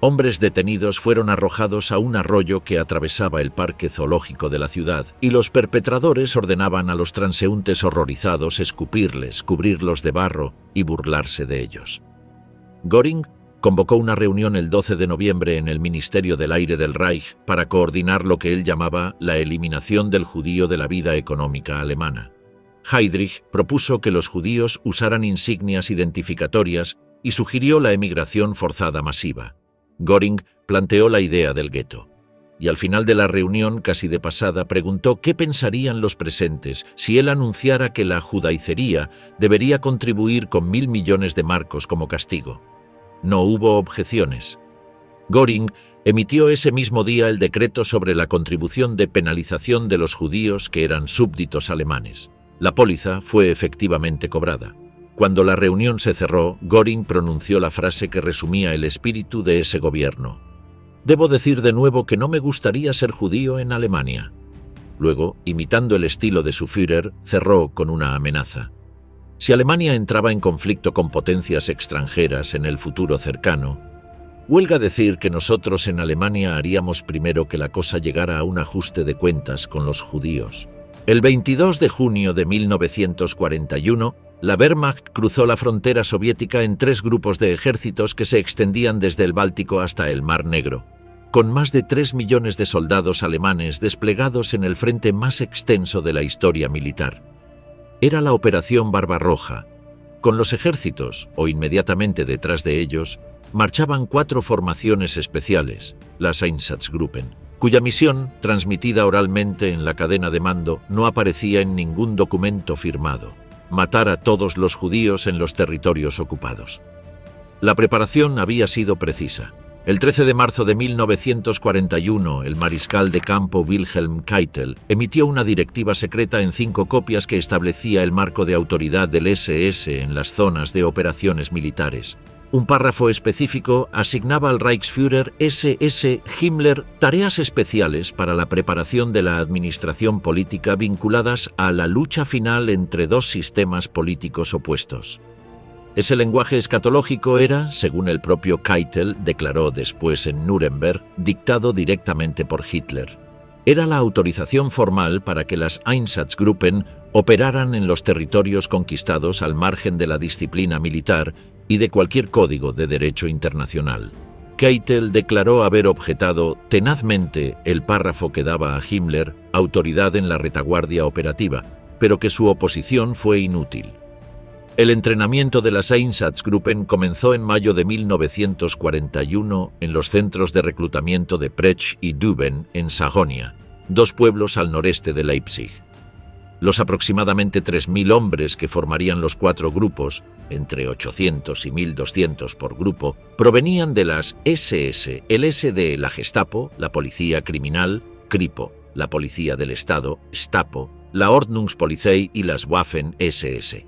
Hombres detenidos fueron arrojados a un arroyo que atravesaba el parque zoológico de la ciudad, y los perpetradores ordenaban a los transeúntes horrorizados escupirles, cubrirlos de barro y burlarse de ellos. Göring convocó una reunión el 12 de noviembre en el Ministerio del Aire del Reich para coordinar lo que él llamaba la eliminación del judío de la vida económica alemana. Heydrich propuso que los judíos usaran insignias identificatorias y sugirió la emigración forzada masiva. Göring planteó la idea del gueto, y al final de la reunión, casi de pasada, preguntó qué pensarían los presentes si él anunciara que la judaicería debería contribuir con 1.000 millones de marcos como castigo. No hubo objeciones. Göring emitió ese mismo día el decreto sobre la contribución de penalización de los judíos que eran súbditos alemanes. La póliza fue efectivamente cobrada. Cuando la reunión se cerró, Göring pronunció la frase que resumía el espíritu de ese gobierno. «Debo decir de nuevo que no me gustaría ser judío en Alemania». Luego, imitando el estilo de su Führer, cerró con una amenaza. Si Alemania entraba en conflicto con potencias extranjeras en el futuro cercano, huelga decir que nosotros en Alemania haríamos primero que la cosa llegara a un ajuste de cuentas con los judíos. El 22 de junio de 1941, la Wehrmacht cruzó la frontera soviética en 3 grupos de ejércitos que se extendían desde el Báltico hasta el Mar Negro, con más de 3 millones de soldados alemanes desplegados en el frente más extenso de la historia militar. era la Operación Barbarroja. Con los ejércitos, o inmediatamente detrás de ellos, marchaban 4 formaciones especiales, las Einsatzgruppen, cuya misión, transmitida oralmente en la cadena de mando, no aparecía en ningún documento firmado: matar a todos los judíos en los territorios ocupados. La preparación había sido precisa. El 13 de marzo de 1941, el mariscal de campo Wilhelm Keitel emitió una directiva secreta en 5 copias que establecía el marco de autoridad del SS en las zonas de operaciones militares. Un párrafo específico asignaba al Reichsführer SS Himmler tareas especiales para la preparación de la administración política vinculadas a la lucha final entre 2 sistemas políticos opuestos. Ese lenguaje escatológico era, según el propio Keitel declaró después en Nuremberg, dictado directamente por Hitler. Era la autorización formal para que las Einsatzgruppen operaran en los territorios conquistados al margen de la disciplina militar y de cualquier código de derecho internacional. Keitel declaró haber objetado tenazmente el párrafo que daba a Himmler autoridad en la retaguardia operativa, pero que su oposición fue inútil. El entrenamiento de las Einsatzgruppen comenzó en mayo de 1941 en los centros de reclutamiento de Prech y Düben, en Sajonia, 2 pueblos al noreste de Leipzig. Los aproximadamente 3.000 hombres que formarían los 4 grupos, entre 800 y 1.200 por grupo, provenían de las SS, el SD, la Gestapo, la Policía Criminal, Kripo, la Policía del Estado, Stapo, la Ordnungspolizei y las Waffen-SS.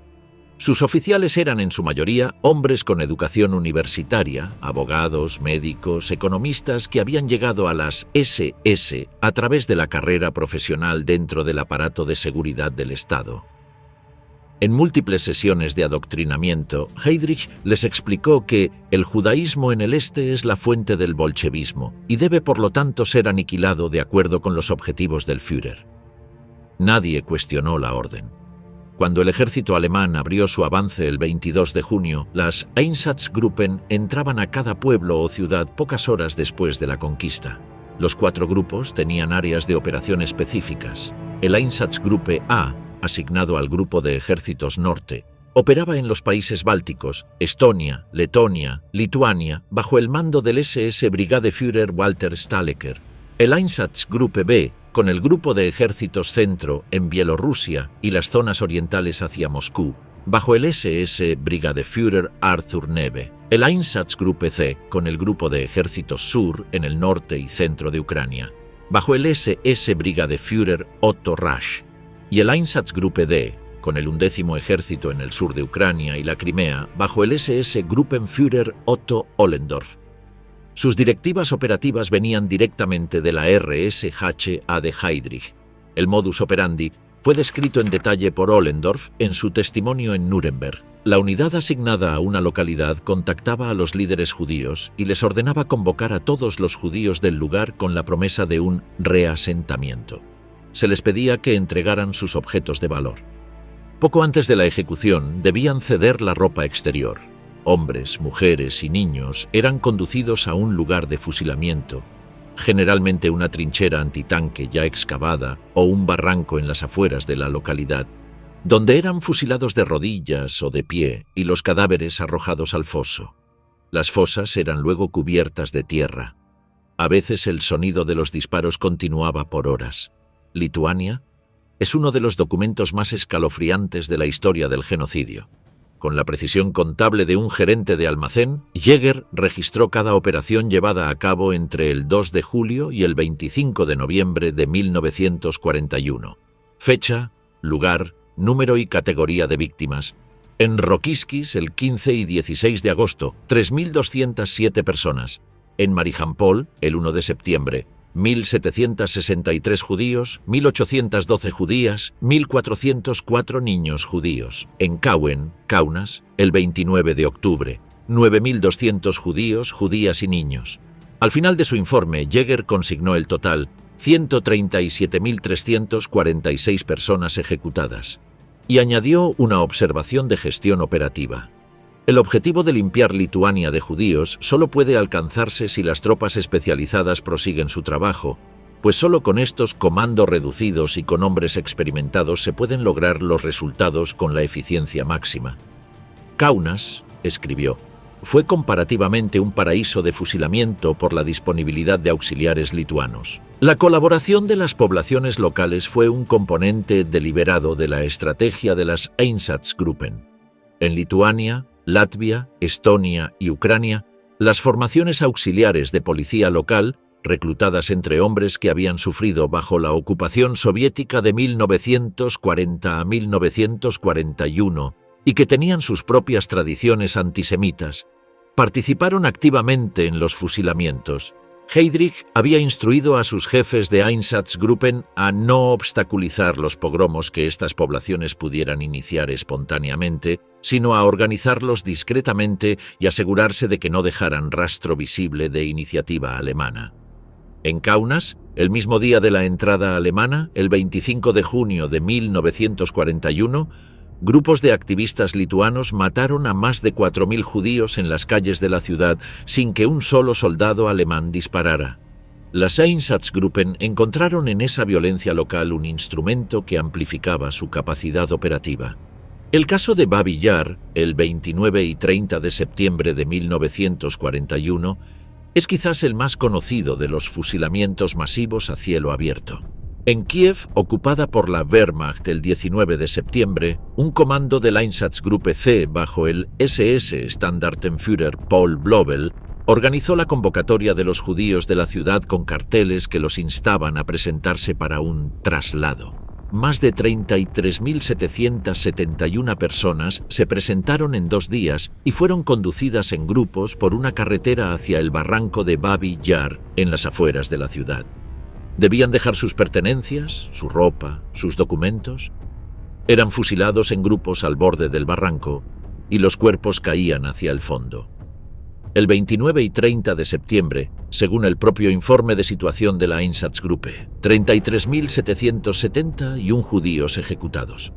Sus oficiales eran en su mayoría hombres con educación universitaria, abogados, médicos, economistas que habían llegado a las SS a través de la carrera profesional dentro del aparato de seguridad del Estado. En múltiples sesiones de adoctrinamiento, Heydrich les explicó que el judaísmo en el este es la fuente del bolchevismo y debe por lo tanto ser aniquilado de acuerdo con los objetivos del Führer. Nadie cuestionó la orden. Cuando el ejército alemán abrió su avance el 22 de junio, las Einsatzgruppen entraban a cada pueblo o ciudad pocas horas después de la conquista. Los 4 grupos tenían áreas de operación específicas. El Einsatzgruppe A, asignado al Grupo de Ejércitos Norte, operaba en los países bálticos, Estonia, Letonia, Lituania, bajo el mando del SS Brigadeführer Walter Stahlecker. El Einsatzgruppe B, con el Grupo de Ejércitos Centro en Bielorrusia y las zonas orientales hacia Moscú, bajo el SS Brigadeführer Arthur Neve. El Einsatzgruppe C, con el Grupo de Ejércitos Sur en el norte y centro de Ucrania, bajo el SS Brigadeführer Otto Rasch. Y el Einsatzgruppe D, con el 11º Ejército en el sur de Ucrania y la Crimea, bajo el SS Gruppenführer Otto Ollendorf. Sus directivas operativas venían directamente de la RSHA de Heydrich. El modus operandi fue descrito en detalle por Ollendorf en su testimonio en Nuremberg. La unidad asignada a una localidad contactaba a los líderes judíos y les ordenaba convocar a todos los judíos del lugar con la promesa de un reasentamiento. Se les pedía que entregaran sus objetos de valor. Poco antes de la ejecución debían ceder la ropa exterior. Hombres, mujeres y niños eran conducidos a un lugar de fusilamiento, generalmente una trinchera antitanque ya excavada o un barranco en las afueras de la localidad, donde eran fusilados de rodillas o de pie y los cadáveres arrojados al foso. Las fosas eran luego cubiertas de tierra. A veces el sonido de los disparos continuaba por horas. Lituania es uno de los documentos más escalofriantes de la historia del genocidio. Con la precisión contable de un gerente de almacén, Jäger registró cada operación llevada a cabo entre el 2 de julio y el 25 de noviembre de 1941. Fecha, lugar, número y categoría de víctimas. En Rokiskis, el 15 y 16 de agosto, 3.207 personas. En Marijampol, el 1 de septiembre, 1.763 judíos, 1.812 judías, 1.404 niños judíos. En Cauen, Kaunas, el 29 de octubre, 9.200 judíos, judías y niños. Al final de su informe, Jäger consignó el total: 137.346 personas ejecutadas. Y añadió una observación de gestión operativa. El objetivo de limpiar Lituania de judíos solo puede alcanzarse si las tropas especializadas prosiguen su trabajo, pues solo con estos comandos reducidos y con hombres experimentados se pueden lograr los resultados con la eficiencia máxima. Kaunas, escribió, fue comparativamente un paraíso de fusilamiento por la disponibilidad de auxiliares lituanos. La colaboración de las poblaciones locales fue un componente deliberado de la estrategia de las Einsatzgruppen. En Lituania, Latvia, Estonia y Ucrania, las formaciones auxiliares de policía local, reclutadas entre hombres que habían sufrido bajo la ocupación soviética de 1940 a 1941 y que tenían sus propias tradiciones antisemitas, participaron activamente en los fusilamientos. Heydrich había instruido a sus jefes de Einsatzgruppen a no obstaculizar los pogromos que estas poblaciones pudieran iniciar espontáneamente, sino a organizarlos discretamente y asegurarse de que no dejaran rastro visible de iniciativa alemana. En Kaunas, el mismo día de la entrada alemana, el 25 de junio de 1941, grupos de activistas lituanos mataron a más de 4.000 judíos en las calles de la ciudad sin que un solo soldado alemán disparara. Las Einsatzgruppen encontraron en esa violencia local un instrumento que amplificaba su capacidad operativa. El caso de Babi Yar, el 29 y 30 de septiembre de 1941, es quizás el más conocido de los fusilamientos masivos a cielo abierto. En Kiev, ocupada por la Wehrmacht el 19 de septiembre, un comando del Einsatzgruppe C bajo el SS Standartenführer Paul Blobel organizó la convocatoria de los judíos de la ciudad con carteles que los instaban a presentarse para un traslado. Más de 33.771 personas se presentaron en 2 días y fueron conducidas en grupos por una carretera hacia el barranco de Babi Yar en las afueras de la ciudad. ¿Debían dejar sus pertenencias, su ropa, sus documentos? Eran fusilados en grupos al borde del barranco y los cuerpos caían hacia el fondo. El 29 y 30 de septiembre, según el propio informe de situación de la Einsatzgruppe, 33.771 judíos ejecutados.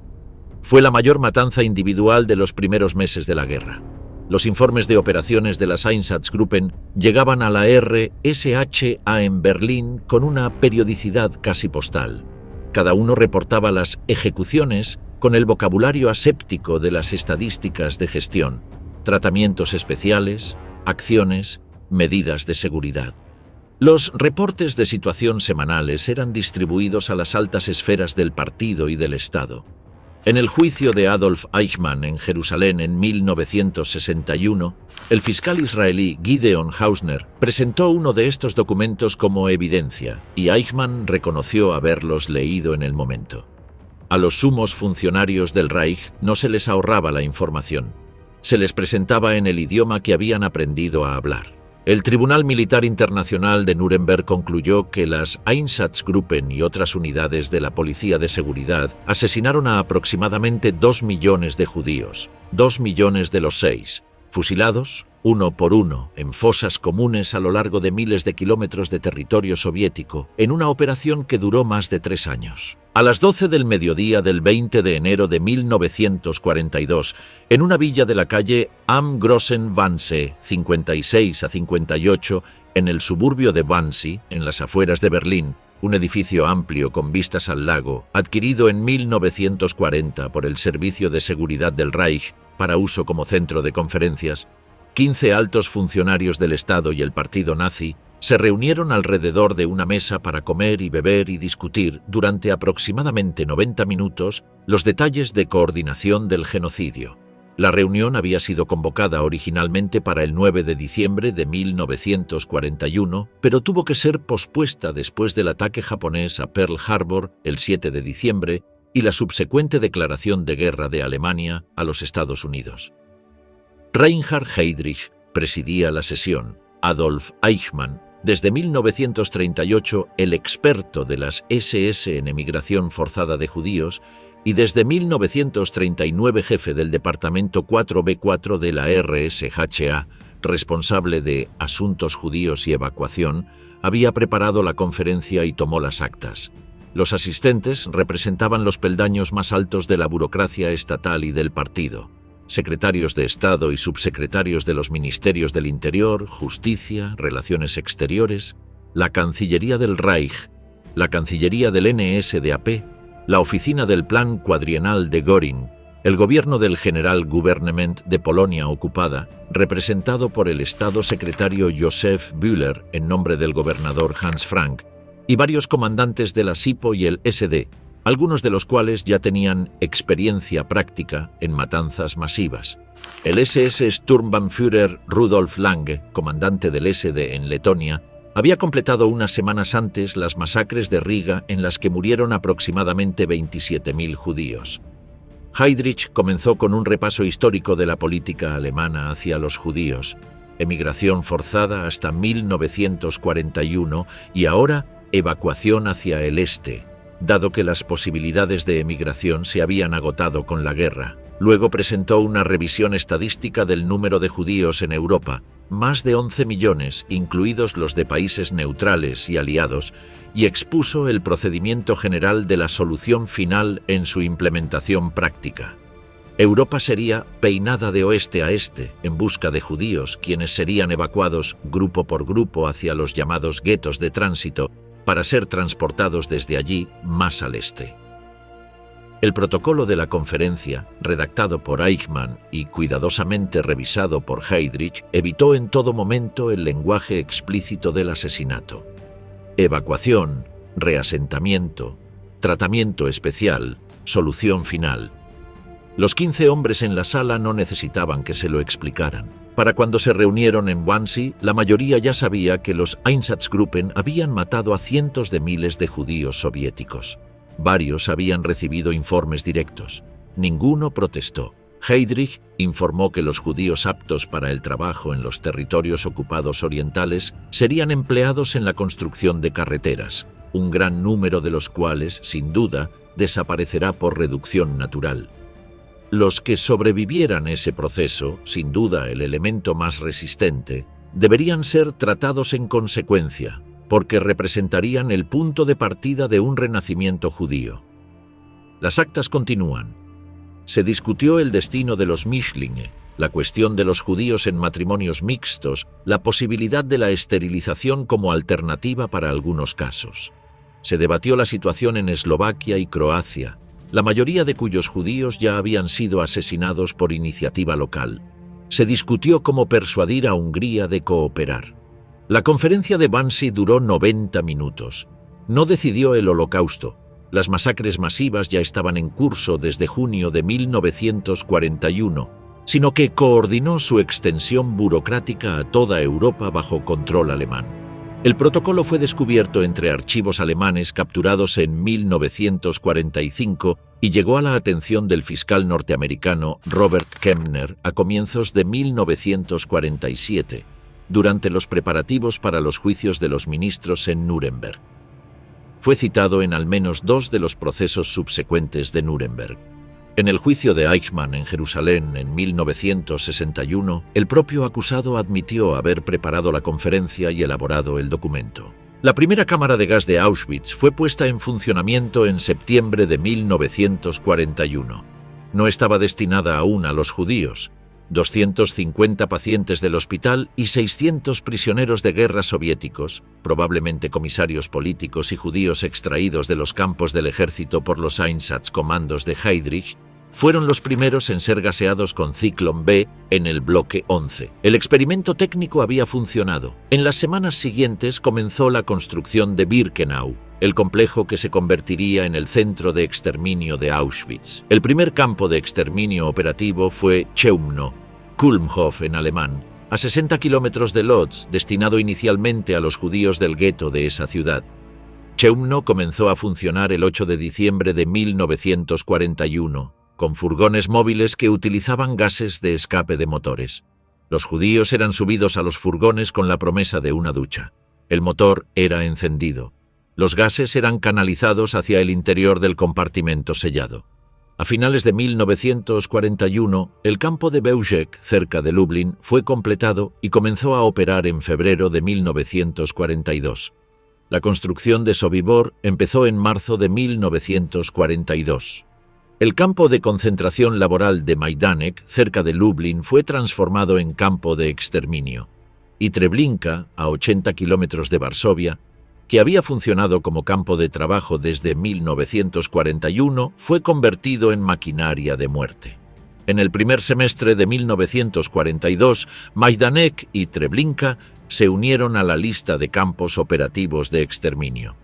Fue la mayor matanza individual de los primeros meses de la guerra. Los informes de operaciones de las Einsatzgruppen llegaban a la RSHA en Berlín con una periodicidad casi postal. Cada uno reportaba las ejecuciones con el vocabulario aséptico de las estadísticas de gestión, tratamientos especiales, acciones, medidas de seguridad. Los reportes de situación semanales eran distribuidos a las altas esferas del partido y del Estado. En el juicio de Adolf Eichmann en Jerusalén en 1961, el fiscal israelí Gideon Hausner presentó uno de estos documentos como evidencia y Eichmann reconoció haberlos leído en el momento. A los sumos funcionarios del Reich no se les ahorraba la información. Se les presentaba en el idioma que habían aprendido a hablar. El Tribunal Militar Internacional de Nuremberg concluyó que las Einsatzgruppen y otras unidades de la Policía de Seguridad asesinaron a aproximadamente 2 millones de judíos, 2 millones de los 6, fusilados, uno por uno, en fosas comunes a lo largo de miles de kilómetros de territorio soviético, en una operación que duró más de 3 años. A las 12 del mediodía del 20 de enero de 1942, en una villa de la calle Am Großen Wannsee, 56 a 58, en el suburbio de Wannsee, en las afueras de Berlín, un edificio amplio con vistas al lago, adquirido en 1940 por el Servicio de Seguridad del Reich para uso como centro de conferencias, 15 altos funcionarios del Estado y el partido nazi se reunieron alrededor de una mesa para comer y beber y discutir durante aproximadamente 90 minutos los detalles de coordinación del genocidio. La reunión había sido convocada originalmente para el 9 de diciembre de 1941, pero tuvo que ser pospuesta después del ataque japonés a Pearl Harbor el 7 de diciembre y la subsecuente declaración de guerra de Alemania a los Estados Unidos. Reinhard Heydrich presidía la sesión. Adolf Eichmann, desde 1938 el experto de las SS en emigración forzada de judíos y desde 1939 jefe del Departamento 4B4 de la RSHA, responsable de asuntos judíos y evacuación, había preparado la conferencia y tomó las actas. Los asistentes representaban los peldaños más altos de la burocracia estatal y del partido. Secretarios de Estado y subsecretarios de los Ministerios del Interior, Justicia, Relaciones Exteriores, la Cancillería del Reich, la Cancillería del NSDAP, la Oficina del Plan Cuadrienal de Göring, el gobierno del General Gouvernement de Polonia ocupada, representado por el Estado secretario Josef Bühler en nombre del gobernador Hans Frank, y varios comandantes de la SIPO y el SD, algunos de los cuales ya tenían experiencia práctica en matanzas masivas. El SS Sturmbannführer Rudolf Lange, comandante del SD en Letonia, había completado unas semanas antes las masacres de Riga en las que murieron aproximadamente 27.000 judíos. Heydrich comenzó con un repaso histórico de la política alemana hacia los judíos, emigración forzada hasta 1941 y ahora evacuación hacia el este, dado que las posibilidades de emigración se habían agotado con la guerra. Luego presentó una revisión estadística del número de judíos en Europa, más de 11 millones, incluidos los de países neutrales y aliados, y expuso el procedimiento general de la solución final en su implementación práctica. Europa sería peinada de oeste a este en busca de judíos, quienes serían evacuados grupo por grupo hacia los llamados guetos de tránsito para ser transportados desde allí más al este. El protocolo de la conferencia, redactado por Eichmann y cuidadosamente revisado por Heydrich, evitó en todo momento el lenguaje explícito del asesinato. Evacuación, reasentamiento, tratamiento especial, solución final. Los 15 hombres en la sala no necesitaban que se lo explicaran. Para cuando se reunieron en Wannsee, la mayoría ya sabía que los Einsatzgruppen habían matado a cientos de miles de judíos soviéticos. Varios habían recibido informes directos. Ninguno protestó. Heydrich informó que los judíos aptos para el trabajo en los territorios ocupados orientales serían empleados en la construcción de carreteras, un gran número de los cuales, sin duda, desaparecerá por reducción natural. Los que sobrevivieran ese proceso, sin duda el elemento más resistente, deberían ser tratados en consecuencia, porque representarían el punto de partida de un renacimiento judío. Las actas continúan. Se discutió el destino de los Mischlinge, la cuestión de los judíos en matrimonios mixtos, la posibilidad de la esterilización como alternativa para algunos casos. Se debatió la situación en Eslovaquia y Croacia, la mayoría de cuyos judíos ya habían sido asesinados por iniciativa local. Se discutió cómo persuadir a Hungría de cooperar. La conferencia de Wannsee duró 90 minutos. No decidió el Holocausto. Las masacres masivas ya estaban en curso desde junio de 1941, sino que coordinó su extensión burocrática a toda Europa bajo control alemán. El protocolo fue descubierto entre archivos alemanes capturados en 1945 y llegó a la atención del fiscal norteamericano Robert Kemner a comienzos de 1947, durante los preparativos para los juicios de los ministros en Nuremberg. Fue citado en al menos 2 de los procesos subsecuentes de Nuremberg. En el juicio de Eichmann en Jerusalén en 1961, el propio acusado admitió haber preparado la conferencia y elaborado el documento. La primera cámara de gas de Auschwitz fue puesta en funcionamiento en septiembre de 1941. No estaba destinada aún a los judíos. 250 pacientes del hospital y 600 prisioneros de guerra soviéticos, probablemente comisarios políticos y judíos extraídos de los campos del ejército por los Einsatzkommandos de Heydrich, fueron los primeros en ser gaseados con Zyklon B en el bloque 11. El experimento técnico había funcionado. En las semanas siguientes comenzó la construcción de Birkenau, el complejo que se convertiría en el centro de exterminio de Auschwitz. El primer campo de exterminio operativo fue Chełmno, Kulmhof en alemán, a 60 kilómetros de Lodz, destinado inicialmente a los judíos del gueto de esa ciudad. Chełmno comenzó a funcionar el 8 de diciembre de 1941, con furgones móviles que utilizaban gases de escape de motores. Los judíos eran subidos a los furgones con la promesa de una ducha. El motor era encendido. Los gases eran canalizados hacia el interior del compartimento sellado. A finales de 1941, el campo de Bełżec, cerca de Lublin, fue completado y comenzó a operar en febrero de 1942. La construcción de Sobibor empezó en marzo de 1942. El campo de concentración laboral de Majdanek, cerca de Lublin, fue transformado en campo de exterminio. Y Treblinka, a 80 kilómetros de Varsovia, que había funcionado como campo de trabajo desde 1941, fue convertido en maquinaria de muerte. En el primer semestre de 1942, Majdanek y Treblinka se unieron a la lista de campos operativos de exterminio.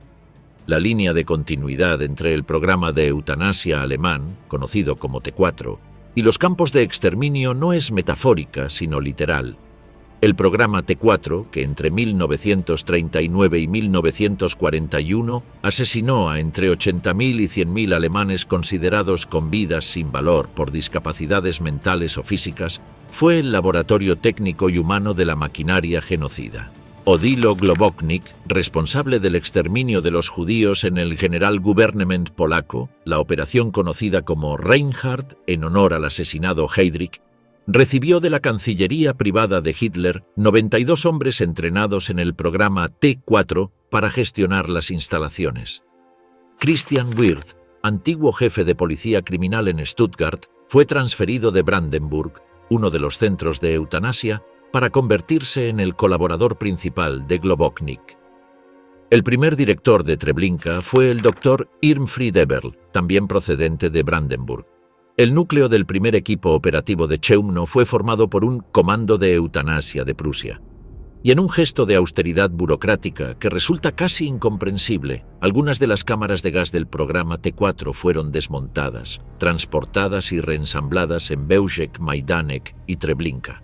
La línea de continuidad entre el programa de eutanasia alemán, conocido como T4, y los campos de exterminio no es metafórica, sino literal. El programa T4, que entre 1939 y 1941 asesinó a entre 80.000 y 100.000 alemanes considerados con vidas sin valor por discapacidades mentales o físicas, fue el laboratorio técnico y humano de la maquinaria genocida. Odilo Globoknik, responsable del exterminio de los judíos en el Generalgouvernement polaco, la operación conocida como Reinhard en honor al asesinado Heydrich, recibió de la Cancillería privada de Hitler 92 hombres entrenados en el programa T4 para gestionar las instalaciones. Christian Wirth, antiguo jefe de policía criminal en Stuttgart, fue transferido de Brandenburg, uno de los centros de eutanasia, para convertirse en el colaborador principal de Globoknik. El primer director de Treblinka fue el Dr. Irmfried Eberl, también procedente de Brandenburg. El núcleo del primer equipo operativo de Chełmno fue formado por un comando de eutanasia de Prusia. Y en un gesto de austeridad burocrática que resulta casi incomprensible, algunas de las cámaras de gas del programa T4 fueron desmontadas, transportadas y reensambladas en Bełżec, Majdanek y Treblinka.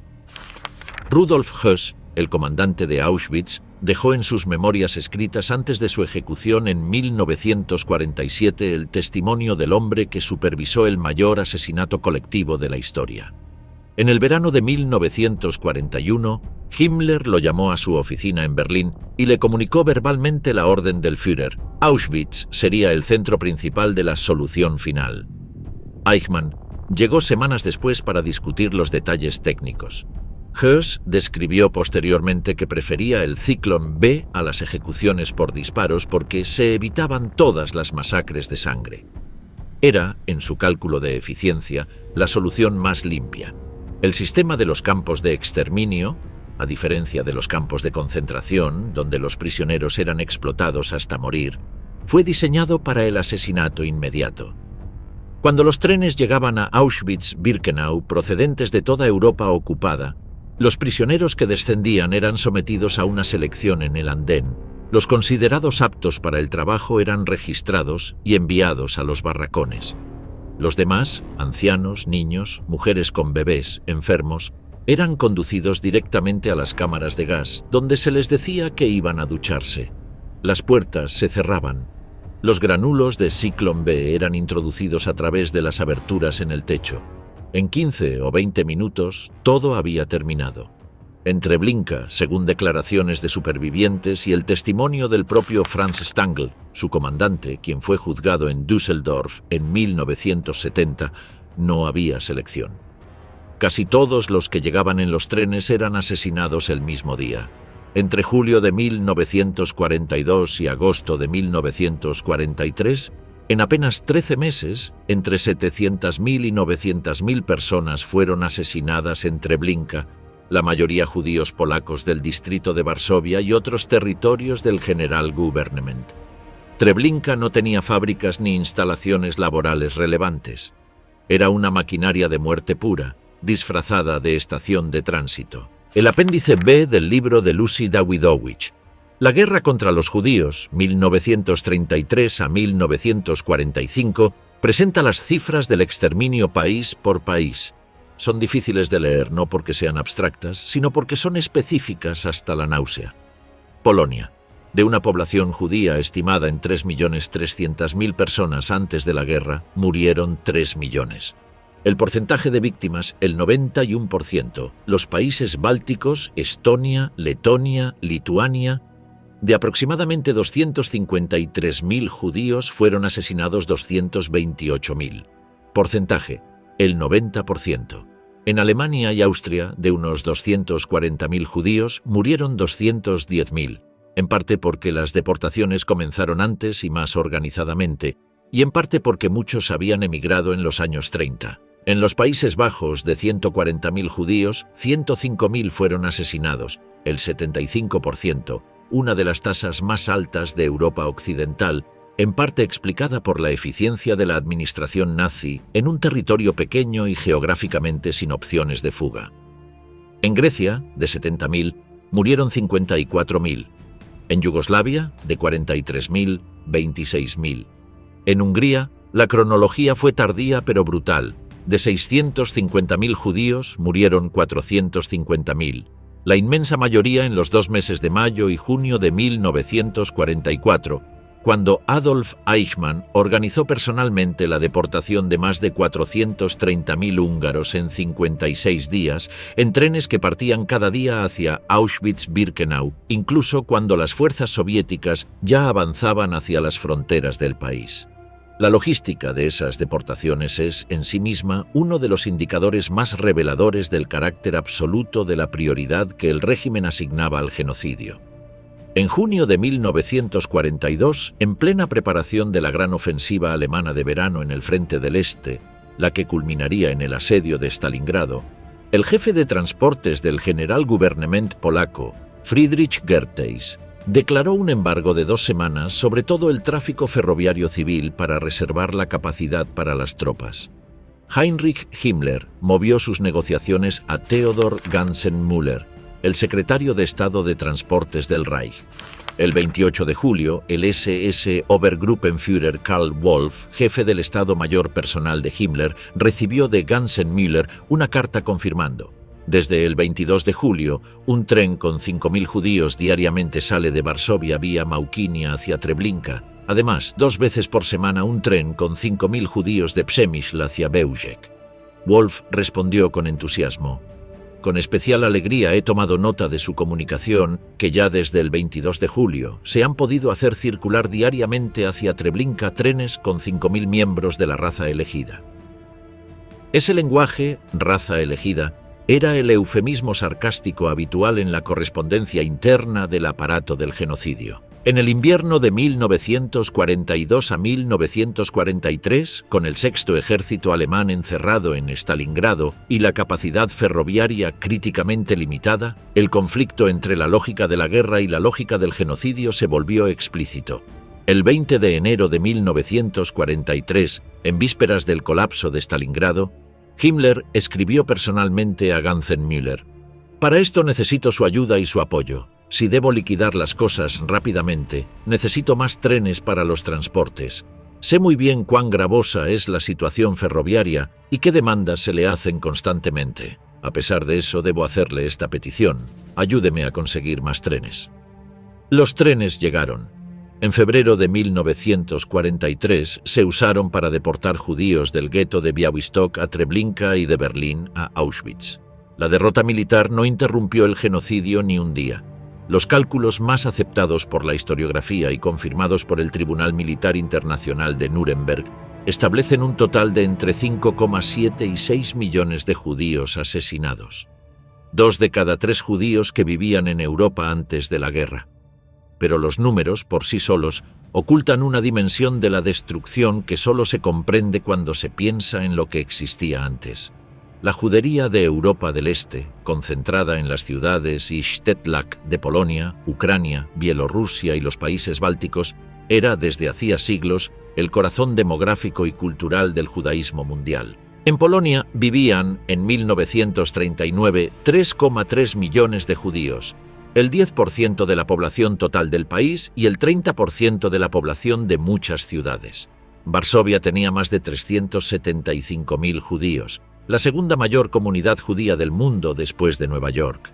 Rudolf Höss, el comandante de Auschwitz, dejó en sus memorias escritas antes de su ejecución en 1947 el testimonio del hombre que supervisó el mayor asesinato colectivo de la historia. En el verano de 1941, Himmler lo llamó a su oficina en Berlín y le comunicó verbalmente la orden del Führer. Auschwitz sería el centro principal de la solución final. Eichmann llegó semanas después para discutir los detalles técnicos. Höss describió posteriormente que prefería el Zyklon B a las ejecuciones por disparos porque se evitaban todas las masacres de sangre. Era, en su cálculo de eficiencia, la solución más limpia. El sistema de los campos de exterminio, a diferencia de los campos de concentración, donde los prisioneros eran explotados hasta morir, fue diseñado para el asesinato inmediato. Cuando los trenes llegaban a Auschwitz-Birkenau procedentes de toda Europa ocupada, los prisioneros que descendían eran sometidos a una selección en el andén. Los considerados aptos para el trabajo eran registrados y enviados a los barracones. Los demás, ancianos, niños, mujeres con bebés, enfermos, eran conducidos directamente a las cámaras de gas, donde se les decía que iban a ducharse. Las puertas se cerraban. Los granulos de Zyklon B eran introducidos a través de las aberturas en el techo. En 15 o 20 minutos, todo había terminado. En Treblinka, según declaraciones de supervivientes y el testimonio del propio Franz Stangl, su comandante, quien fue juzgado en Düsseldorf en 1970, no había selección. Casi todos los que llegaban en los trenes eran asesinados el mismo día. Entre julio de 1942 y agosto de 1943, en apenas 13 meses, entre 700.000 y 900.000 personas fueron asesinadas en Treblinka, la mayoría judíos polacos del distrito de Varsovia y otros territorios del Generalgouvernement. Treblinka no tenía fábricas ni instalaciones laborales relevantes. Era una maquinaria de muerte pura, disfrazada de estación de tránsito. El apéndice B del libro de Lucy Dawidowicz. La guerra contra los judíos, 1933 a 1945, presenta las cifras del exterminio país por país. Son difíciles de leer no porque sean abstractas, sino porque son específicas hasta la náusea. Polonia. De una población judía estimada en 3.300.000 personas antes de la guerra, murieron 3 millones. El porcentaje de víctimas, el 91%. Los países bálticos, Estonia, Letonia, Lituania. De aproximadamente 253.000 judíos fueron asesinados 228.000. Porcentaje, el 90%. En Alemania y Austria, de unos 240.000 judíos, murieron 210.000, en parte porque las deportaciones comenzaron antes y más organizadamente, y en parte porque muchos habían emigrado en los años 30. En los Países Bajos, de 140.000 judíos, 105.000 fueron asesinados, el 75%, una de las tasas más altas de Europa Occidental, en parte explicada por la eficiencia de la administración nazi en un territorio pequeño y geográficamente sin opciones de fuga. En Grecia, de 70.000, murieron 54.000. En Yugoslavia, de 43.000, 26.000. En Hungría, la cronología fue tardía pero brutal. De 650.000 judíos, murieron 450.000. La inmensa mayoría en los 2 meses de mayo y junio de 1944, cuando Adolf Eichmann organizó personalmente la deportación de más de 430.000 húngaros en 56 días, en trenes que partían cada día hacia Auschwitz-Birkenau, incluso cuando las fuerzas soviéticas ya avanzaban hacia las fronteras del país. La logística de esas deportaciones es, en sí misma, uno de los indicadores más reveladores del carácter absoluto de la prioridad que el régimen asignaba al genocidio. En junio de 1942, en plena preparación de la gran ofensiva alemana de verano en el frente del Este, la que culminaría en el asedio de Stalingrado, el jefe de transportes del Generalgouvernement polaco, Friedrich Gertheis, declaró un embargo de 2 semanas sobre todo el tráfico ferroviario civil para reservar la capacidad para las tropas. Heinrich Himmler movió sus negociaciones a Theodor Gansen-Müller, el secretario de Estado de Transportes del Reich. El 28 de julio, el SS Obergruppenführer Karl Wolff, jefe del Estado Mayor Personal de Himmler, recibió de Gansen-Müller una carta confirmando: desde el 22 de julio, un tren con 5.000 judíos diariamente sale de Varsovia vía Maukinia hacia Treblinka. Además, 2 veces por semana un tren con 5.000 judíos de Przemyśl hacia Bełżec. Wolff respondió con entusiasmo: con especial alegría he tomado nota de su comunicación que ya desde el 22 de julio se han podido hacer circular diariamente hacia Treblinka trenes con 5.000 miembros de la raza elegida. Ese lenguaje, raza elegida, era el eufemismo sarcástico habitual en la correspondencia interna del aparato del genocidio. En el invierno de 1942 a 1943, con el sexto ejército alemán encerrado en Stalingrado y la capacidad ferroviaria críticamente limitada, el conflicto entre la lógica de la guerra y la lógica del genocidio se volvió explícito. El 20 de enero de 1943, en vísperas del colapso de Stalingrado, Himmler escribió personalmente a Gansen-Müller: «Para esto necesito su ayuda y su apoyo. Si debo liquidar las cosas rápidamente, necesito más trenes para los transportes. Sé muy bien cuán gravosa es la situación ferroviaria y qué demandas se le hacen constantemente. A pesar de eso, debo hacerle esta petición: ayúdeme a conseguir más trenes». Los trenes llegaron. En febrero de 1943 se usaron para deportar judíos del gueto de Białystok a Treblinka y de Berlín a Auschwitz. La derrota militar no interrumpió el genocidio ni un día. Los cálculos más aceptados por la historiografía y confirmados por el Tribunal Militar Internacional de Nuremberg establecen un total de entre 5,7 y 6 millones de judíos asesinados. 2 de cada 3 judíos que vivían en Europa antes de la guerra. Pero los números, por sí solos, ocultan una dimensión de la destrucción que solo se comprende cuando se piensa en lo que existía antes. La judería de Europa del Este, concentrada en las ciudades y Sztetlak de Polonia, Ucrania, Bielorrusia y los países bálticos, era desde hacía siglos el corazón demográfico y cultural del judaísmo mundial. En Polonia vivían, en 1939, 3,3 millones de judíos, el 10% de la población total del país y el 30% de la población de muchas ciudades. Varsovia tenía más de 375.000 judíos, la segunda mayor comunidad judía del mundo después de Nueva York.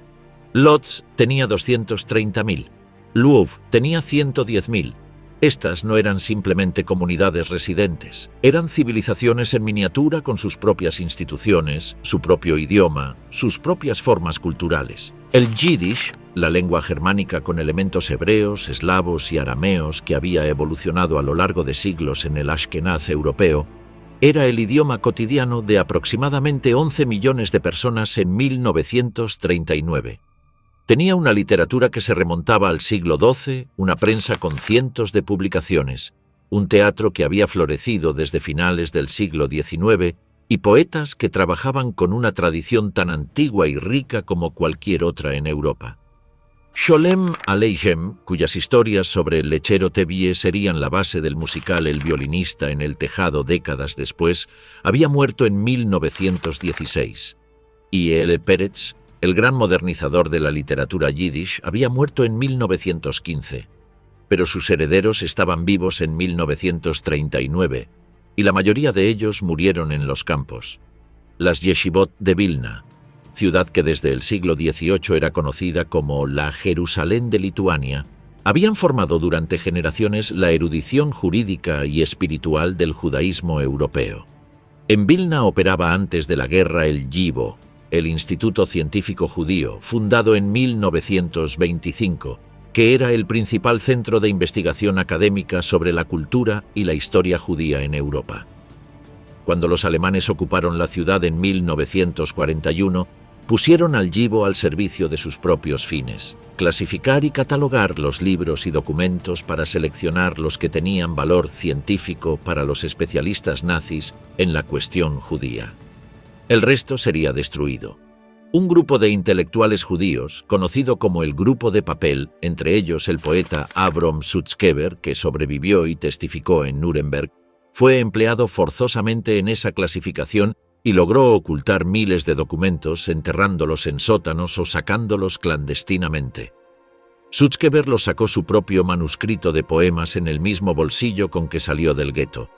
Lodz tenía 230.000, Lwów tenía 110.000. Estas no eran simplemente comunidades residentes, eran civilizaciones en miniatura con sus propias instituciones, su propio idioma, sus propias formas culturales. El Yiddish, la lengua germánica con elementos hebreos, eslavos y arameos que había evolucionado a lo largo de siglos en el Ashkenaz europeo, era el idioma cotidiano de aproximadamente 11 millones de personas en 1939. Tenía una literatura que se remontaba al siglo XII, una prensa con cientos de publicaciones, un teatro que había florecido desde finales del siglo XIX y poetas que trabajaban con una tradición tan antigua y rica como cualquier otra en Europa. Sholem Aleichem, cuyas historias sobre el lechero Tevye serían la base del musical El violinista en el tejado décadas después, había muerto en 1916. Y L. Peretz, el gran modernizador de la literatura yiddish, había muerto en 1915. Pero sus herederos estaban vivos en 1939, y la mayoría de ellos murieron en los campos. Las yeshivot de Vilna, ciudad que desde el siglo XVIII era conocida como la Jerusalén de Lituania, habían formado durante generaciones la erudición jurídica y espiritual del judaísmo europeo. En Vilna operaba antes de la guerra el YIVO, el Instituto Científico Judío, fundado en 1925, que era el principal centro de investigación académica sobre la cultura y la historia judía en Europa. Cuando los alemanes ocuparon la ciudad en 1941, pusieron al YIVO al servicio de sus propios fines: clasificar y catalogar los libros y documentos para seleccionar los que tenían valor científico para los especialistas nazis en la cuestión judía. El resto sería destruido. Un grupo de intelectuales judíos, conocido como el Grupo de Papel, entre ellos el poeta Avrom Sutzkever, que sobrevivió y testificó en Nuremberg, fue empleado forzosamente en esa clasificación y logró ocultar miles de documentos, enterrándolos en sótanos o sacándolos clandestinamente. Sutzkever los sacó su propio manuscrito de poemas en el mismo bolsillo con que salió del gueto.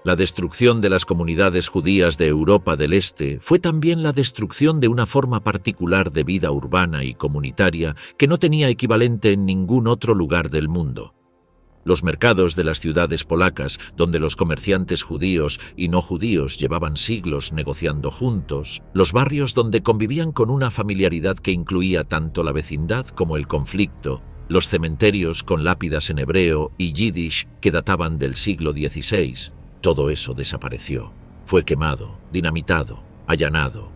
La destrucción de las comunidades judías de Europa del Este fue también la destrucción de una forma particular de vida urbana y comunitaria que no tenía equivalente en ningún otro lugar del mundo. Los mercados de las ciudades polacas, donde los comerciantes judíos y no judíos llevaban siglos negociando juntos, los barrios donde convivían con una familiaridad que incluía tanto la vecindad como el conflicto, los cementerios con lápidas en hebreo y yiddish que databan del siglo XVI, todo eso desapareció. Fue quemado, dinamitado, allanado.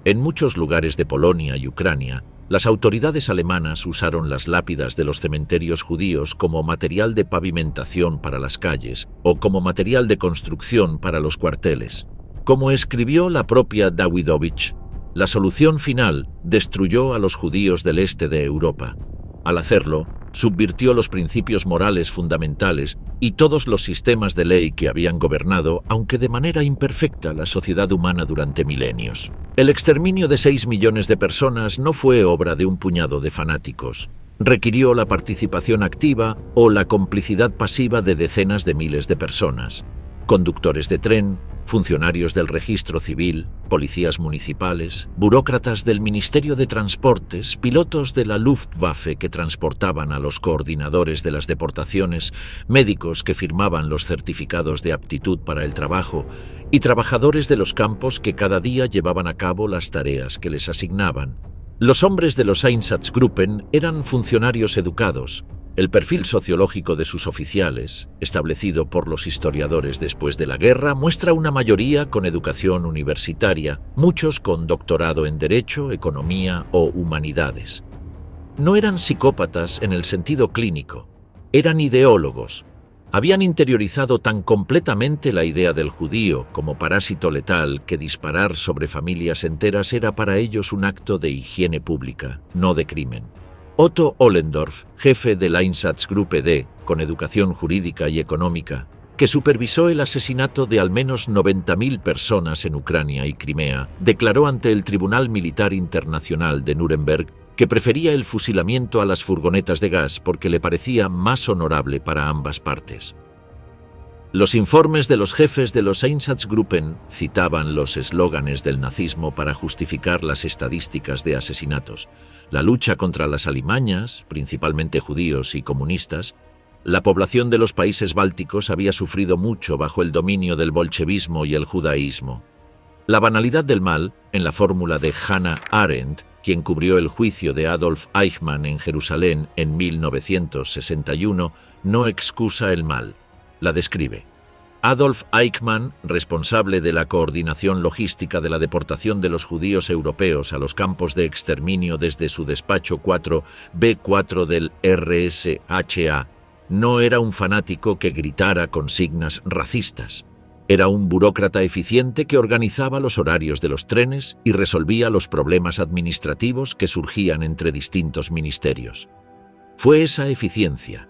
En muchos lugares de Polonia y Ucrania, las autoridades alemanas usaron las lápidas de los cementerios judíos como material de pavimentación para las calles o como material de construcción para los cuarteles. Como escribió la propia Dawidowicz, la solución final destruyó a los judíos del este de Europa. Al hacerlo, subvirtió los principios morales fundamentales y todos los sistemas de ley que habían gobernado, aunque de manera imperfecta, la sociedad humana durante milenios. El exterminio de 6 millones de personas no fue obra de un puñado de fanáticos. Requirió la participación activa o la complicidad pasiva de decenas de miles de personas. Conductores de tren, funcionarios del registro civil, policías municipales, burócratas del Ministerio de Transportes, pilotos de la Luftwaffe que transportaban a los coordinadores de las deportaciones, médicos que firmaban los certificados de aptitud para el trabajo y trabajadores de los campos que cada día llevaban a cabo las tareas que les asignaban. Los hombres de los Einsatzgruppen eran funcionarios educados. El perfil sociológico de sus oficiales, establecido por los historiadores después de la guerra, muestra una mayoría con educación universitaria, muchos con doctorado en Derecho, Economía o Humanidades. No eran psicópatas en el sentido clínico, eran ideólogos. Habían interiorizado tan completamente la idea del judío como parásito letal que disparar sobre familias enteras era para ellos un acto de higiene pública, no de crimen. Otto Ollendorf, jefe del Einsatzgruppe D, con educación jurídica y económica, que supervisó el asesinato de al menos 90.000 personas en Ucrania y Crimea, declaró ante el Tribunal Militar Internacional de Nuremberg que prefería el fusilamiento a las furgonetas de gas porque le parecía más honorable para ambas partes. Los informes de los jefes de los Einsatzgruppen citaban los eslóganes del nazismo para justificar las estadísticas de asesinatos: la lucha contra las alimañas, principalmente judíos y comunistas. La población de los países bálticos había sufrido mucho bajo el dominio del bolchevismo y el judaísmo. La banalidad del mal, en la fórmula de Hannah Arendt, quien cubrió el juicio de Adolf Eichmann en Jerusalén en 1961, no excusa el mal. La describe. Adolf Eichmann, responsable de la coordinación logística de la deportación de los judíos europeos a los campos de exterminio desde su despacho 4B4 del RSHA, no era un fanático que gritara consignas racistas. Era un burócrata eficiente que organizaba los horarios de los trenes y resolvía los problemas administrativos que surgían entre distintos ministerios. Fue esa eficiencia,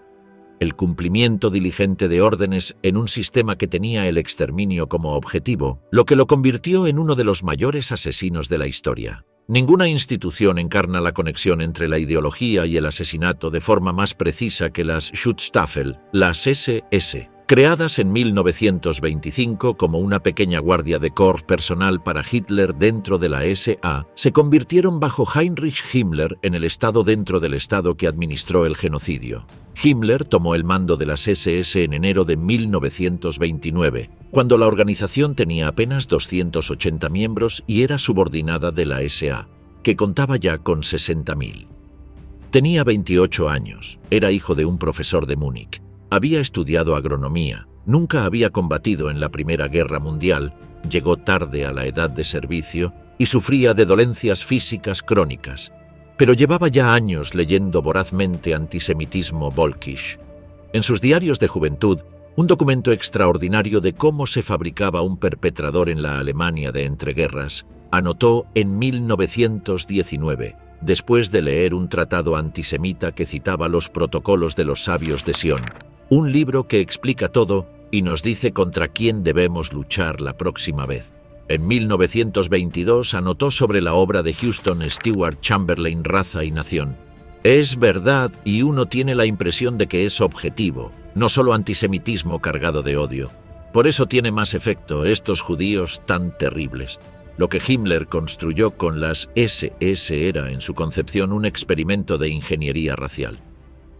el cumplimiento diligente de órdenes en un sistema que tenía el exterminio como objetivo, lo que lo convirtió en uno de los mayores asesinos de la historia. Ninguna institución encarna la conexión entre la ideología y el asesinato de forma más precisa que las Schutzstaffel, las SS, creadas en 1925 como una pequeña guardia de corps personal para Hitler dentro de la SA, se convirtieron bajo Heinrich Himmler en el Estado dentro del Estado que administró el genocidio. Himmler tomó el mando de las SS en enero de 1929, cuando la organización tenía apenas 280 miembros y era subordinada de la SA, que contaba ya con 60.000. Tenía 28 años, era hijo de un profesor de Múnich. Había estudiado agronomía, nunca había combatido en la Primera Guerra Mundial, llegó tarde a la edad de servicio y sufría de dolencias físicas crónicas, pero llevaba ya años leyendo vorazmente antisemitismo völkisch. En sus diarios de juventud, un documento extraordinario de cómo se fabricaba un perpetrador en la Alemania de entreguerras, anotó en 1919, después de leer un tratado antisemita que citaba los protocolos de los sabios de Sion, un libro que explica todo y nos dice contra quién debemos luchar la próxima vez. En 1922 anotó sobre la obra de Houston Stewart Chamberlain Raza y Nación. Es verdad y uno tiene la impresión de que es objetivo, no solo antisemitismo cargado de odio. Por eso tiene más efecto estos judíos tan terribles. Lo que Himmler construyó con las SS era, en su concepción, un experimento de ingeniería racial.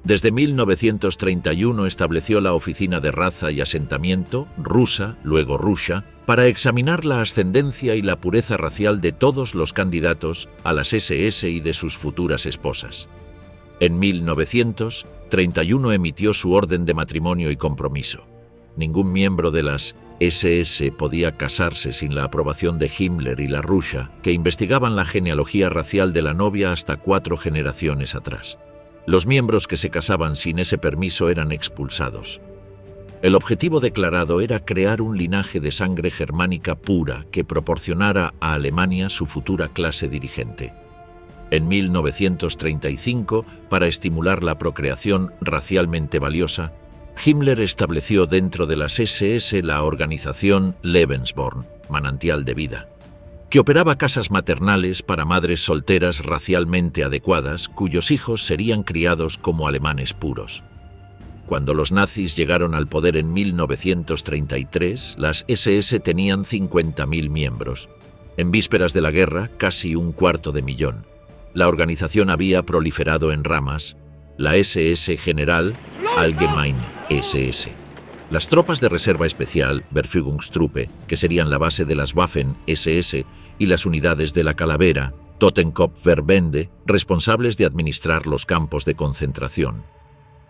Desde 1931 estableció la Oficina de Raza y Asentamiento, rusa, luego Russia, para examinar la ascendencia y la pureza racial de todos los candidatos a las SS y de sus futuras esposas. En 1931 emitió su orden de matrimonio y compromiso. Ningún miembro de las SS podía casarse sin la aprobación de Himmler y la Russia, que investigaban la genealogía racial de la novia hasta 4 generaciones atrás. Los miembros que se casaban sin ese permiso eran expulsados. El objetivo declarado era crear un linaje de sangre germánica pura que proporcionara a Alemania su futura clase dirigente. En 1935, para estimular la procreación racialmente valiosa, Himmler estableció dentro de las SS la organización Lebensborn, manantial de vida, que operaba casas maternales para madres solteras racialmente adecuadas cuyos hijos serían criados como alemanes puros. Cuando los nazis llegaron al poder en 1933, las SS tenían 50.000 miembros. En vísperas de la guerra, casi 250.000. La organización había proliferado en ramas, la SS General, Allgemeine SS. Las tropas de reserva especial, Verfügungstruppe, que serían la base de las Waffen-SS, y las unidades de la Calavera, Totenkopfverbände, responsables de administrar los campos de concentración.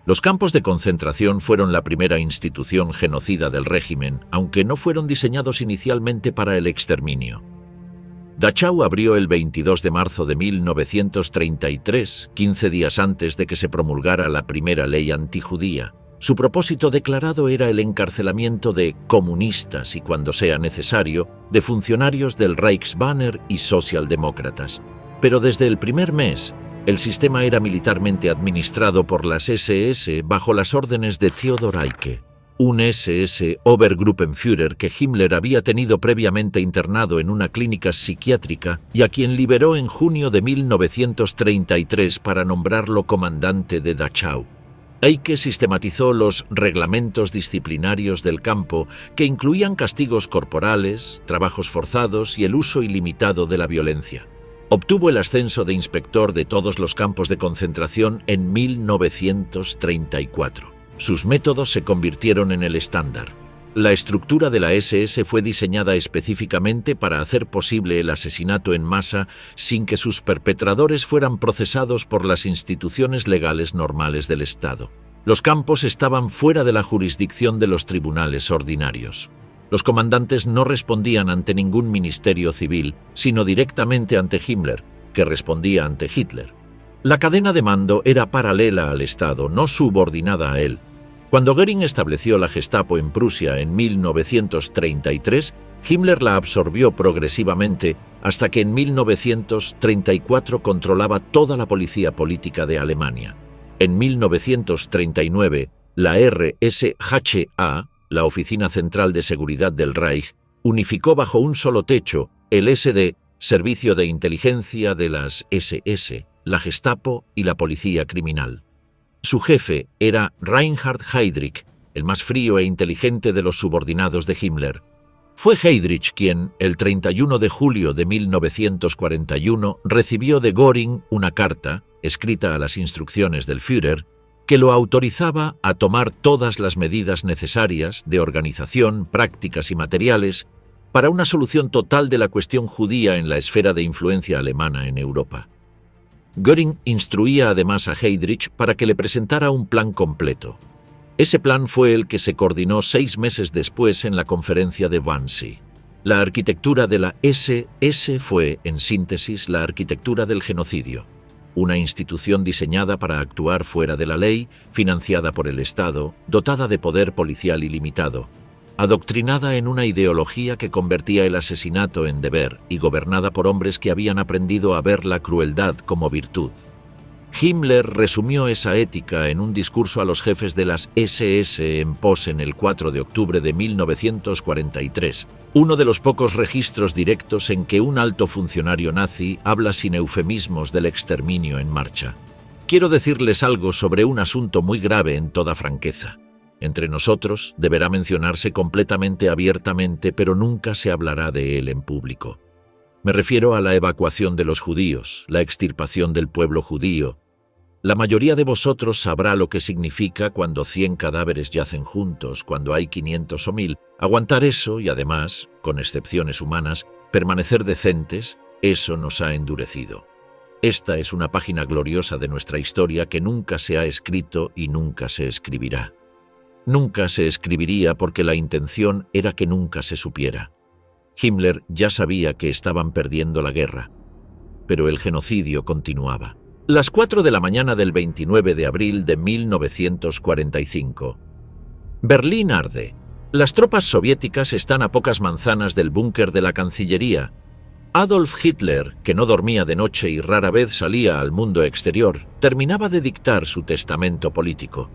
Los campos de concentración fueron la primera institución genocida del régimen, aunque no fueron diseñados inicialmente para el exterminio. Dachau abrió el 22 de marzo de 1933, 15 días antes de que se promulgara la primera ley antijudía. Su propósito declarado era el encarcelamiento de comunistas y, cuando sea necesario, de funcionarios del Reichsbanner y socialdemócratas. Pero desde el primer mes, el sistema era militarmente administrado por las SS bajo las órdenes de Theodor Eicke, un SS Obergruppenführer que Himmler había tenido previamente internado en una clínica psiquiátrica y a quien liberó en junio de 1933 para nombrarlo comandante de Dachau. Eicke sistematizó los reglamentos disciplinarios del campo, que incluían castigos corporales, trabajos forzados y el uso ilimitado de la violencia. Obtuvo el ascenso de inspector de todos los campos de concentración en 1934. Sus métodos se convirtieron en el estándar. La estructura de la SS fue diseñada específicamente para hacer posible el asesinato en masa sin que sus perpetradores fueran procesados por las instituciones legales normales del Estado. Los campos estaban fuera de la jurisdicción de los tribunales ordinarios. Los comandantes no respondían ante ningún ministerio civil, sino directamente ante Himmler, que respondía ante Hitler. La cadena de mando era paralela al Estado, no subordinada a él. Cuando Göring estableció la Gestapo en Prusia en 1933, Himmler la absorbió progresivamente hasta que en 1934 controlaba toda la policía política de Alemania. En 1939, la RSHA, la Oficina Central de Seguridad del Reich, unificó bajo un solo techo el SD, Servicio de Inteligencia de las SS, la Gestapo y la Policía Criminal. Su jefe era Reinhard Heydrich, el más frío e inteligente de los subordinados de Himmler. Fue Heydrich quien, el 31 de julio de 1941, recibió de Göring una carta, escrita a las instrucciones del Führer, que lo autorizaba a tomar todas las medidas necesarias de organización, prácticas y materiales para una solución total de la cuestión judía en la esfera de influencia alemana en Europa. Göring instruía además a Heydrich para que le presentara un plan completo. Ese plan fue el que se coordinó 6 meses después en la conferencia de Wannsee. La arquitectura de la SS fue, en síntesis, la arquitectura del genocidio. Una institución diseñada para actuar fuera de la ley, financiada por el Estado, dotada de poder policial ilimitado, adoctrinada en una ideología que convertía el asesinato en deber y gobernada por hombres que habían aprendido a ver la crueldad como virtud. Himmler resumió esa ética en un discurso a los jefes de las SS en Posen el 4 de octubre de 1943, uno de los pocos registros directos en que un alto funcionario nazi habla sin eufemismos del exterminio en marcha. Quiero decirles algo sobre un asunto muy grave en toda franqueza. Entre nosotros deberá mencionarse completamente abiertamente, pero nunca se hablará de él en público. Me refiero a la evacuación de los judíos, la extirpación del pueblo judío. La mayoría de vosotros sabrá lo que significa cuando 100 cadáveres yacen juntos, cuando hay 500 o 1000. Aguantar eso y además, con excepciones humanas, permanecer decentes, eso nos ha endurecido. Esta es una página gloriosa de nuestra historia que nunca se ha escrito y nunca se escribirá. Nunca se escribiría porque la intención era que nunca se supiera. Himmler ya sabía que estaban perdiendo la guerra, pero el genocidio continuaba. Las 4 de la mañana del 29 de abril de 1945. Berlín arde. Las tropas soviéticas están a pocas manzanas del búnker de la Cancillería. Adolf Hitler, que no dormía de noche y rara vez salía al mundo exterior, terminaba de dictar su testamento político.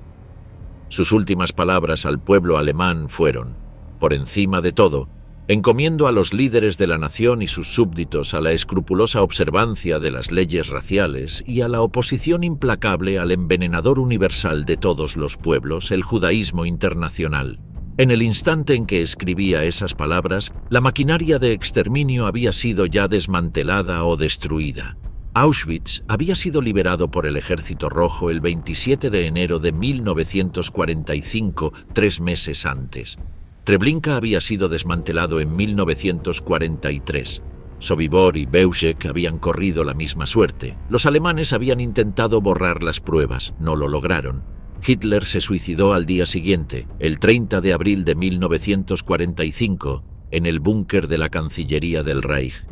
Sus últimas palabras al pueblo alemán fueron: por encima de todo, encomiendo a los líderes de la nación y sus súbditos a la escrupulosa observancia de las leyes raciales y a la oposición implacable al envenenador universal de todos los pueblos, el judaísmo internacional. En el instante en que escribía esas palabras, la maquinaria de exterminio había sido ya desmantelada o destruida. Auschwitz había sido liberado por el Ejército Rojo el 27 de enero de 1945, 3 meses antes. Treblinka había sido desmantelado en 1943. Sobibor y Beuschek habían corrido la misma suerte. Los alemanes habían intentado borrar las pruebas, no lo lograron. Hitler se suicidó al día siguiente, el 30 de abril de 1945, en el búnker de la Cancillería del Reich.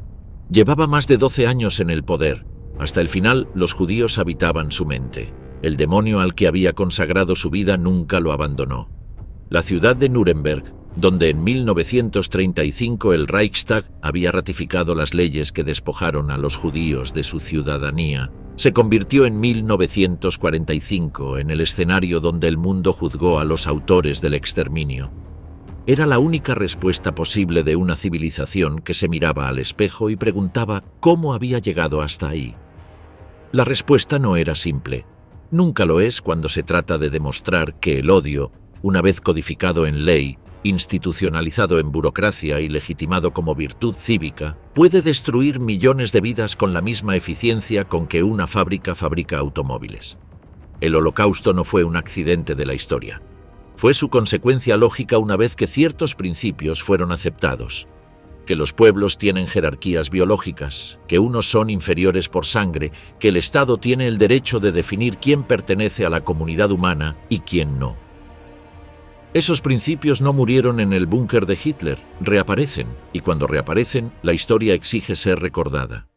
Llevaba más de 12 años en el poder. Hasta el final, los judíos habitaban su mente. El demonio al que había consagrado su vida nunca lo abandonó. La ciudad de Nuremberg, donde en 1935 el Reichstag había ratificado las leyes que despojaron a los judíos de su ciudadanía, se convirtió en 1945 en el escenario donde el mundo juzgó a los autores del exterminio. Era la única respuesta posible de una civilización que se miraba al espejo y preguntaba cómo había llegado hasta ahí. La respuesta no era simple. Nunca lo es cuando se trata de demostrar que el odio, una vez codificado en ley, institucionalizado en burocracia y legitimado como virtud cívica, puede destruir millones de vidas con la misma eficiencia con que una fábrica fabrica automóviles. El Holocausto no fue un accidente de la historia. Fue su consecuencia lógica una vez que ciertos principios fueron aceptados. Que los pueblos tienen jerarquías biológicas, que unos son inferiores por sangre, que el Estado tiene el derecho de definir quién pertenece a la comunidad humana y quién no. Esos principios no murieron en el búnker de Hitler, reaparecen, y cuando reaparecen, la historia exige ser recordada.